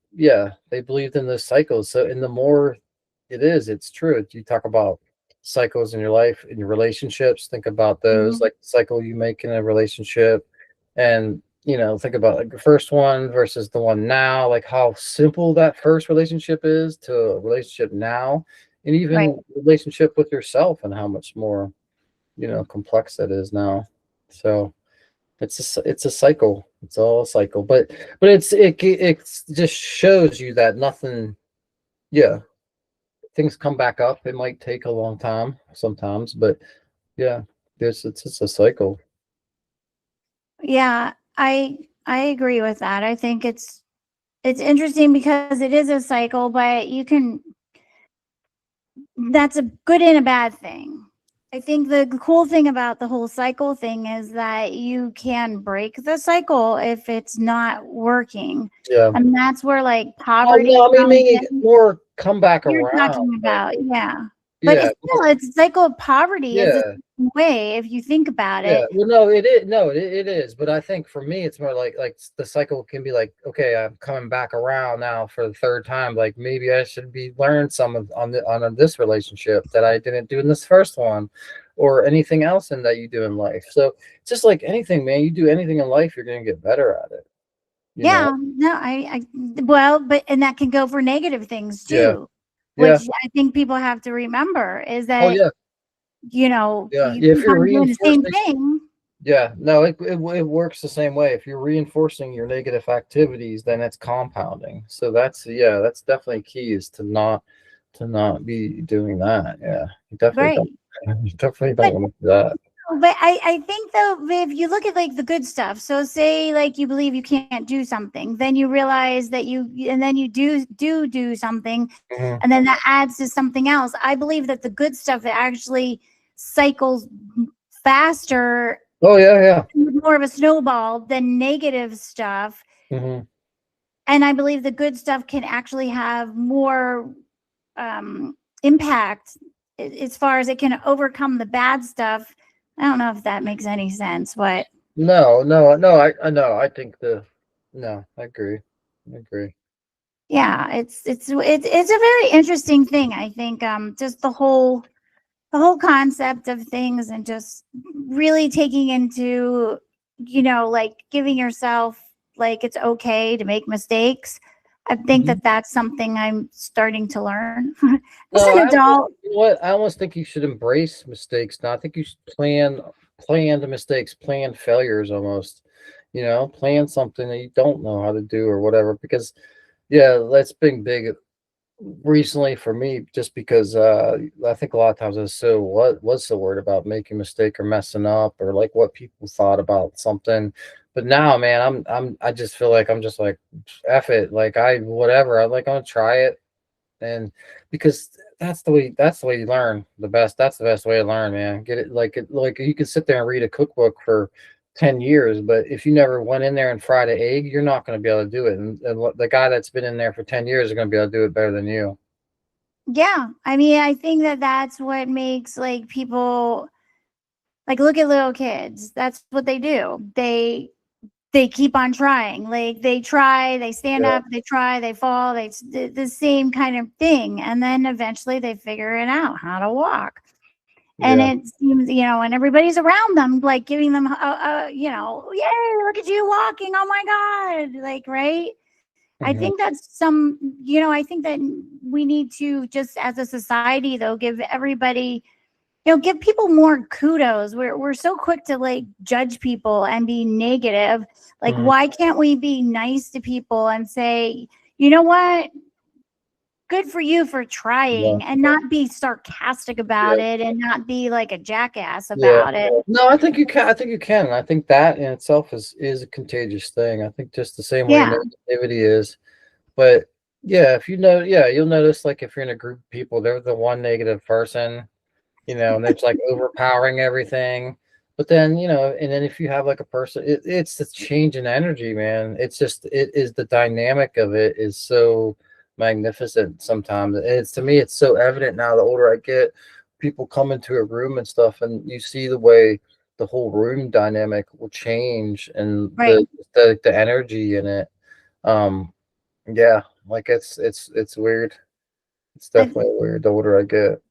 believed in those cycles. So, and the more it's true. You talk about cycles in your life, in your relationships. Think about those, Hmm. like the cycle you make in a relationship, and think about like the first one versus the one now, like how simple that first relationship is to a relationship now, and Right. even relationship with yourself, and how much more complex that is now. So it's a cycle. It's all a cycle. But it just shows you that nothing. Yeah, things come back up. It might take a long time sometimes, but yeah, it's just a cycle. Yeah, I agree with that. I think it's it's interesting because it is a cycle, but you can, that's a good and a bad thing. I think the cool thing about the whole cycle thing is that you can break the cycle if it's not working. Yeah. And that's where like Oh poverty no, I mean comes maybe in. more come back You're around. talking Like, about, yeah. But yeah, it's still, it's a cycle of poverty is a yeah. way if you think about Yeah, it. well, no, it is. No, it is. But I think for me, it's more like the cycle can be like, okay, I'm coming back around now for the third time. Like maybe I should be learn some of on this relationship that I didn't do in this first one, or anything else in that you do in life. So just like anything, man, you do anything in life, you're gonna get better at it. You know? Yeah, no, well, but and that can go for negative things Yeah, too, which yeah. I think people have to remember is Oh that, yeah, yeah, you yeah. If keep you're on doing the same reinforcing, thing. yeah, no, it works the same way. If you're reinforcing your negative activities, then it's compounding. So that's yeah, that's definitely key is to not be doing that. Yeah, you definitely don't. Right. You definitely don't But want to do that. I think though, if you look at like the good stuff, so say like you believe you can't do something, then you realize that and then you do something, Hmm. and then that adds to something else. I believe that the good stuff that actually cycles faster, Oh yeah, yeah. more of a snowball than negative stuff. Hmm. And I believe the good stuff can actually have more impact as far as it can overcome the bad stuff. I don't know if that makes any sense, but No, no, no. I know. I think the no. I agree. I agree. yeah, it's a very interesting thing. I think just the whole concept of things and just really taking into, like giving yourself like it's okay to make mistakes. I think Mhm. that that's something I'm starting to learn as No, an adult. you know what? I almost think you should embrace mistakes. Now, I think you should plan the mistakes, plan failures almost. You know, plan something that you don't know how to do or whatever. Because yeah, that's been big recently for me, just because I think a lot of times I was so what's the word about making a mistake or messing up or like what people thought about something. But now, man, I just feel like I'm just like F it. Like I whatever. I'm gonna try it and because that's the way you learn the best. That's the best way to learn, man. Get it like you can sit there and read a cookbook for 10 years, but if you never went in there and fried an egg, you're not going to be able to do it. And the guy that's been in there for 10 years is going to be able to do it better than you. Yeah, I mean, I think that that's what makes like people like look at little kids. That's what they do. They keep on trying. Like they try, they stand Yeah, up, they try, they fall, the same kind of thing, and then eventually they figure it out how to walk. And yeah. it seems, and everybody's around them, like giving them, yay, look at you walking. Oh my God. Like, right. I Hmm. think that's I think that we need to just as a society, though, give everybody, give people more kudos. We're so quick to like judge people and be negative. Like, Hmm. why can't we be nice to people and say, you know what? Good for you for Yeah, trying and not be sarcastic about yeah, it and not be like a jackass yeah. about it. No, I think you can. I think you can. And I think that in itself is a contagious thing. I think just the same way Yeah. negativity is. But yeah, if you know, yeah, you'll notice like if you're in a group of people, they're the one negative person, and it's like overpowering everything. But then, and then if you have like a person, it's the change in energy, man. It's just, it is the dynamic of it is so magnificent sometimes. And it's to me, it's so evident now the older I get, people come into a room and stuff, and you see the way the whole room dynamic will change and Right. the energy in it. Um, yeah, like it's weird. It's I, definitely weird the older I get.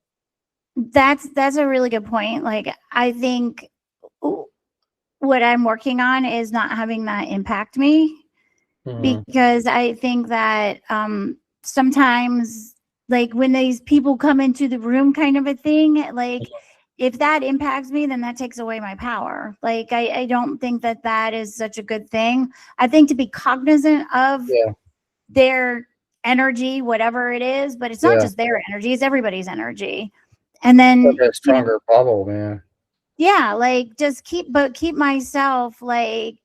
that's a really good point. Like, I think what I'm working on is not having that impact me, Hmm. because I think that sometimes, like when these people come into the room, kind of a thing, like if that impacts me, then that takes away my power. Like, I don't think that that is such a good thing. I think to be cognizant of Yeah, their energy, whatever it is, but it's not yeah. just their energy, it's everybody's energy. And Like then, a stronger bubble, man. yeah, like just keep myself like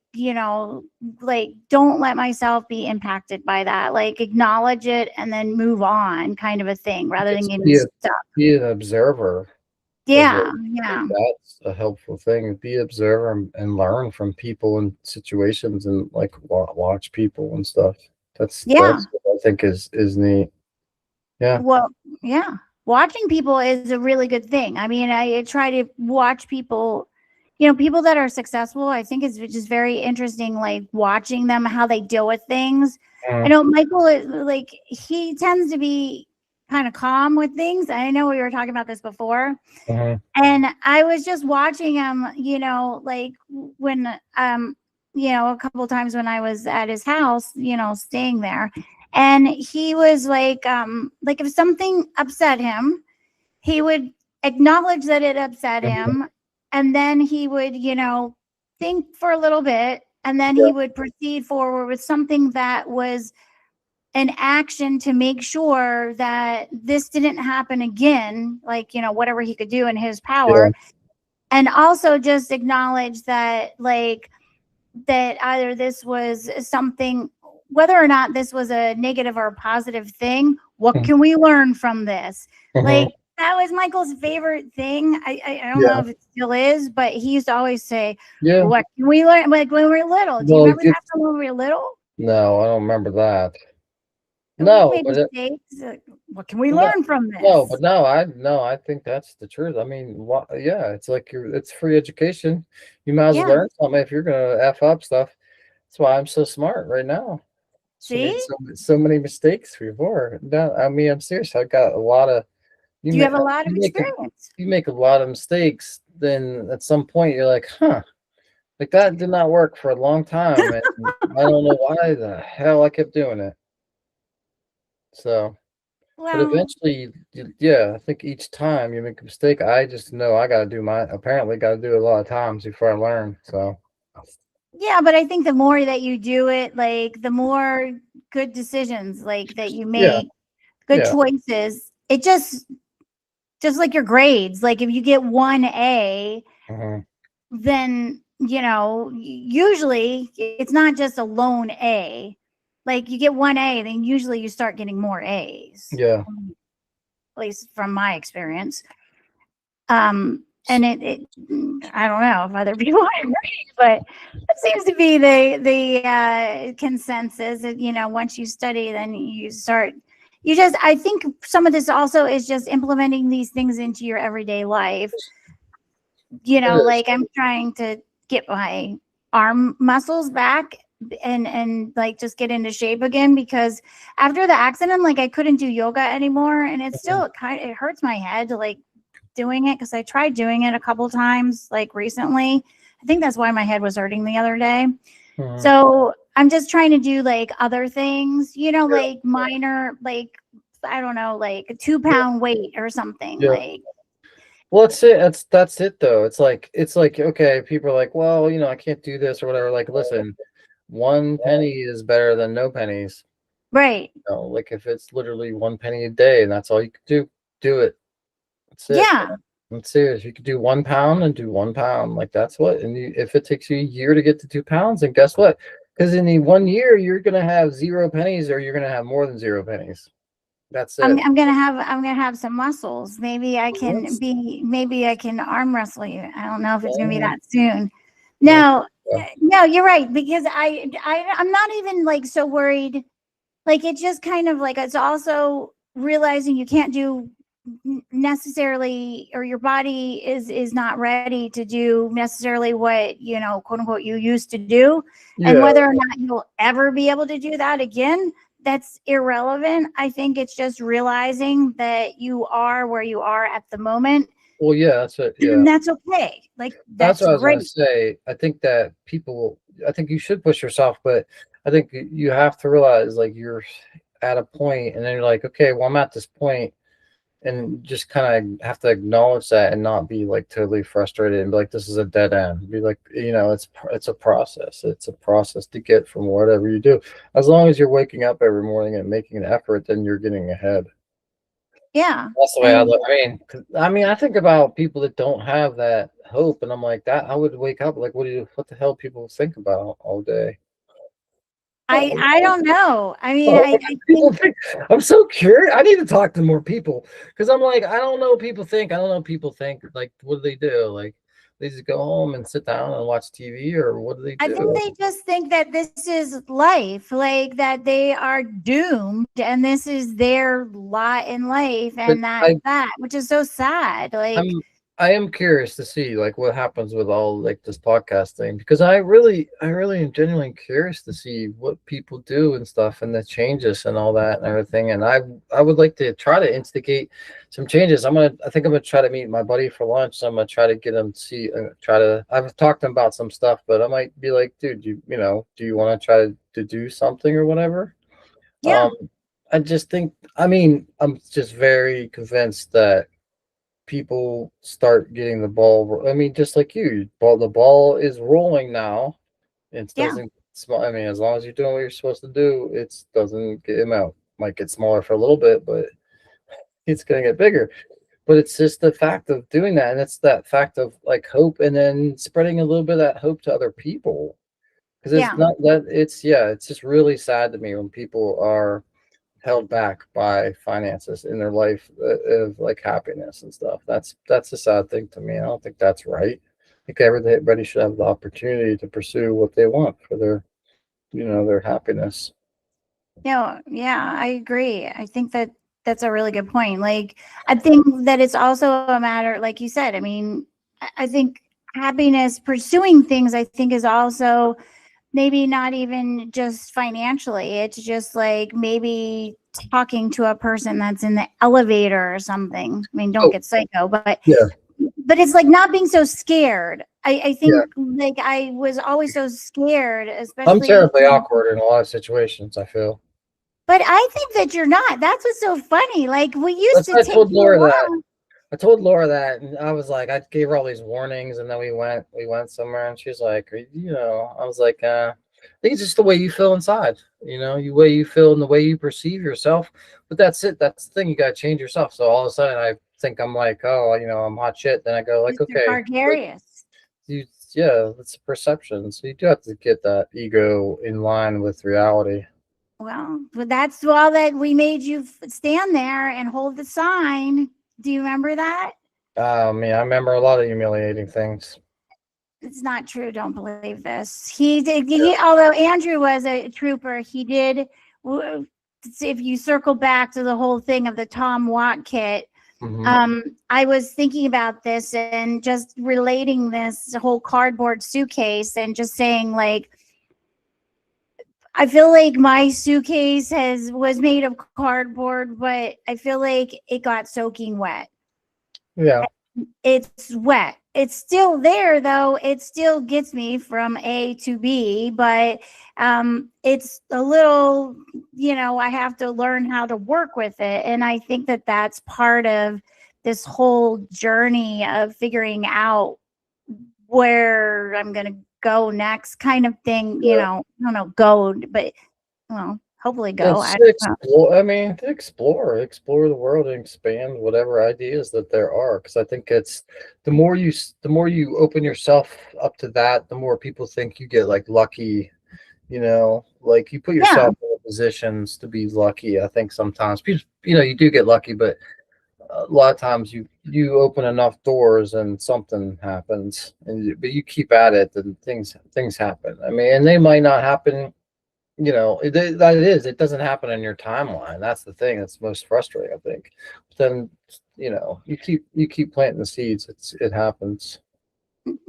like don't let myself be impacted by that. Like acknowledge it and then move on, kind of a thing, rather than Just getting stuck. be an observer of it. Yeah, I yeah, think that's a helpful thing. Be observer and learn from people and situations and like watch people and stuff. yeah. That's what I think is neat. Yeah. Well, yeah. Watching people is a really good thing. I mean, I try to watch people, people that are successful. I think it's just very interesting, like watching them, how they deal with things. I Mhm, know Michael is like, he tends to be kind of calm with things. I know we were talking about this before. mhm, And I was just watching him, like when, a couple times when I was at his house, staying there. And he was like if something upset him, he would acknowledge that it upset mhm. him. And then he would, think for a little bit. And then Yeah. he would proceed forward with something that was an action to make sure that this didn't happen again, like, whatever he could do in his Yeah. power. And also just acknowledge that, like, that either this was something, whether or not this was a negative or a positive thing, what Mhm, can we learn from this? mhm. Like, that was Michael's favorite thing. I don't know Yeah. if it still is, but he used to always say, Yeah. what can we learn? Like when we were little. Do you Well, remember that from when we were little? no, I don't remember that. We No, made but mistakes. What can we no, learn from no, but this? no, I think that's the truth. I mean, yeah, it's like it's free education. You might as well Yeah. learn something if you're gonna F up stuff. That's why I'm so smart right now. She See? made so many mistakes before. No, I mean, I'm serious. I got a lot of Do you have a lot of you make experience? you make a lot of mistakes, then at some point you're like, huh, like that did not work for a long time, and I don't know why the hell I kept doing it. So, but Well, eventually, yeah, I think each time you make a mistake, I just know I gotta do my apparently gotta do it a lot of times before I learn. So, yeah, but I think the more that you do it, like the more good decisions like that you yeah, make, good yeah, choices. It just like your grades. Like if you get 1A, mhm, then usually it's not just a lone A. Like you get 1A, then usually you start getting more A's. yeah, At least from my experience. And it I don't know if other people agree, but it seems to be the consensus that, once you study, then you start, I think some of this also is just implementing these things into your everyday life. it is. Like I'm trying to get my arm muscles back and like just get into shape again, because after the accident, like I couldn't do yoga anymore, and it's Mhm, still it hurts my head to like doing it, because I tried doing it a couple times like recently. I think that's why my head was hurting the other day. mhm, So I'm just trying to do like other things, yeah, like minor, like I don't know, like a 2 pound weight or something. yeah. Like, Well, that's it. That's it though. It's like okay, people are like, well, I can't do this or whatever. Like, listen, one penny is better than no pennies. right. Like if it's literally one penny a day and that's all you can do, do it. That's it. Yeah. I'm serious. You could do 1 pound and do 1 pound. Like that's what. And if it takes you a year to get to 2 pounds, then guess what? Because in the 1 year, you're gonna have 0 pennies, or you're gonna have more than 0 pennies. That's it. I'm gonna have some muscles. Mhm. Maybe I can arm wrestle you. I don't know if it's gonna be Yeah, that soon. yeah, No, yeah. no, you're right, because I'm not even like so worried. Like it's just kind of like it's also realizing you can't do necessarily, or your body is not ready to do necessarily what, quote unquote, you used to do. And Yeah. whether or not you'll ever be able to do that again, that's irrelevant. I think it's just realizing that you are where you are at the moment, Well, yeah, that's it. Yeah. and that's okay. Like That's that's what I was gonna great. say. I think you should push yourself, but I think you have to realize like you're at a point and then you're like, okay, well, I'm at this point, and just kind of have to acknowledge that and not be like totally frustrated and be like, this is a dead end. Be like, it's a process. It's a process to get from whatever you do. As long as you're waking up every morning and making an effort, then you're getting ahead. Yeah. That's the way I And look. I mean, I think about people that don't have that hope, and I'm like that. I would wake up like, what the hell people think about all day? I don't know. I mean, Oh, I people think think I'm so curious. I need to talk to more people because I'm like, I don't know what people think. I don't know what people think. Like, what do they do? Like, they just go home and sit down and watch TV, or what do they I think do? they just think that this is life, like that they are doomed and this is their lot in life But and that, which is so sad. Like, I'm I am curious to see like what happens with all like this podcast thing because I really am genuinely curious to see what people do and stuff and the changes and all that and everything. And I would like to try to instigate some changes. I think I'm gonna try to meet my buddy for lunch. I'm gonna try to get him to see try to I've talked to him about some stuff, but I might be like, dude, you know, do you want to try to do something or whatever? yeah, Um, I just think I mean I'm just very convinced that people start getting the ball. I mean, just like you, the ball is rolling now. It yeah, doesn't. I mean, as long as you're doing what you're supposed to do, it doesn't get him out. Might get smaller for a little bit, but it's gonna get bigger. But it's just the fact of doing that, and it's that fact of like hope, and then spreading a little bit of that hope to other people. Because it's yeah. not that it's yeah, it's just really sad to me when people are held back by finances in their life of like happiness and stuff. That's a sad thing to me. I don't think that's right. I think everybody should have the opportunity to pursue what they want for their their happiness. No, yeah, I agree. I think that that's a really good point. Like, I think that it's also a matter, like you said, I mean, I think happiness, pursuing things, I think is also maybe not even just financially. It's just like maybe talking to a person that's in the elevator or something. I mean, don't Oh get psycho, yeah, but it's like not being so scared. I yeah. think like I was always so scared, I'm especially terribly awkward in a lot of situations. I feel. but I think that you're not. That's what's so funny. Like we used That's to what I take told you Laura that. along. I told Laura that, and I was like, I gave her all these warnings, and then we went somewhere, and she's like, I was like, I think it's just the way you feel inside, you way you feel and the way you perceive yourself. But that's it. That's the thing. You got to change yourself. So all of a sudden, I think I'm like, oh, I'm hot shit. Then I go like, Mr. okay, like Gargarious. you, yeah, that's a perception. So you do have to get that ego in line with reality. Well, but that's all that we made you stand there and hold the sign. Do you remember that? I mean, I remember a lot of humiliating things. It's not true. Don't believe this. He did. Although Andrew was a trooper, he did. If you circle back to the whole thing of the Tom Watt kit, Hmm. I was thinking about this and just relating this whole cardboard suitcase and just saying like I feel like my suitcase was made of cardboard, but I feel like it got soaking wet. Yeah. It's wet. It's still there though. It still gets me from A to B, but it's a little, I have to learn how to work with it. And I think that that's part of this whole journey of figuring out where I'm going to go next kind of thing, I don't know, go, but well, hopefully go. It's I to don't know. explore. I mean, to explore the world and expand whatever ideas that there are. Because I think it's the more you open yourself up to that, the more people think you get like lucky. Like you put Yeah. yourself in positions to be lucky. I think sometimes people, you do get lucky, but a lot of times you open enough doors and something happens, but you keep at it, and things happen. I mean, and they might not happen it doesn't happen in your timeline. That's the thing that's most frustrating, I think. But then you keep planting the seeds, it happens.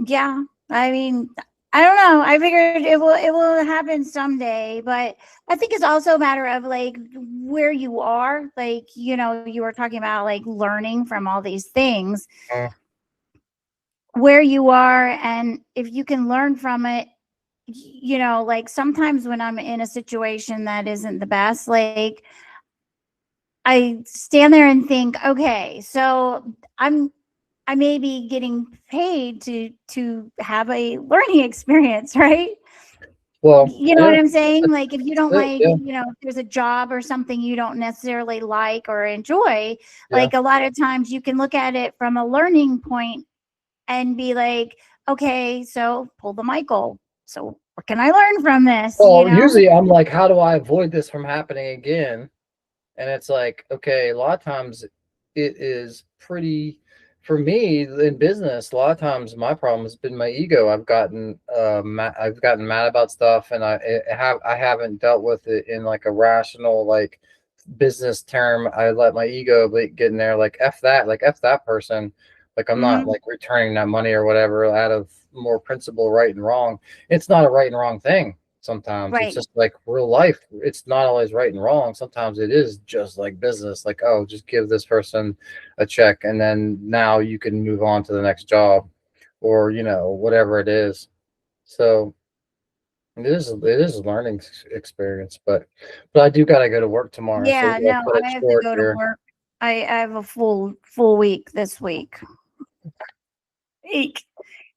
Yeah. I mean, I don't know. I figured it will happen someday, but I think it's also a matter of like where you are. Like, you were talking about like learning from all these things, Uh, where you are, and if you can learn from it, like sometimes when I'm in a situation that isn't the best, like I stand there and think, okay, so I may be getting paid to have a learning experience, right? Well, You know yeah, what I'm saying? Like if you don't that's it. like, Yeah, if there's a job or something you don't necessarily like or enjoy, yeah. like a lot of times you can look at it from a learning point and be like, okay, so pull the Michael. So what can I learn from this? Well, usually I'm like, how do I avoid this from happening again? And it's like, okay, a lot of times it is pretty, for me in business, a lot of times my problem has been my ego. I've gotten mad about stuff, and I haven't dealt with it in like a rational, like business term. I let my ego get in there, like F that person. Like I'm not Mhm. like returning that money or whatever out of more principle, right and wrong. It's not a right and wrong thing. Sometimes it's Right. just like real life. It's not always right and wrong. Sometimes it is just like business. Like, oh, just give this person a check, and then now you can move on to the next job, or whatever it is. So it is a learning experience, but I do gotta go to work tomorrow, so we Yeah, gotta no, cut it I have to short go to here. work. I have a full week this week. Eek.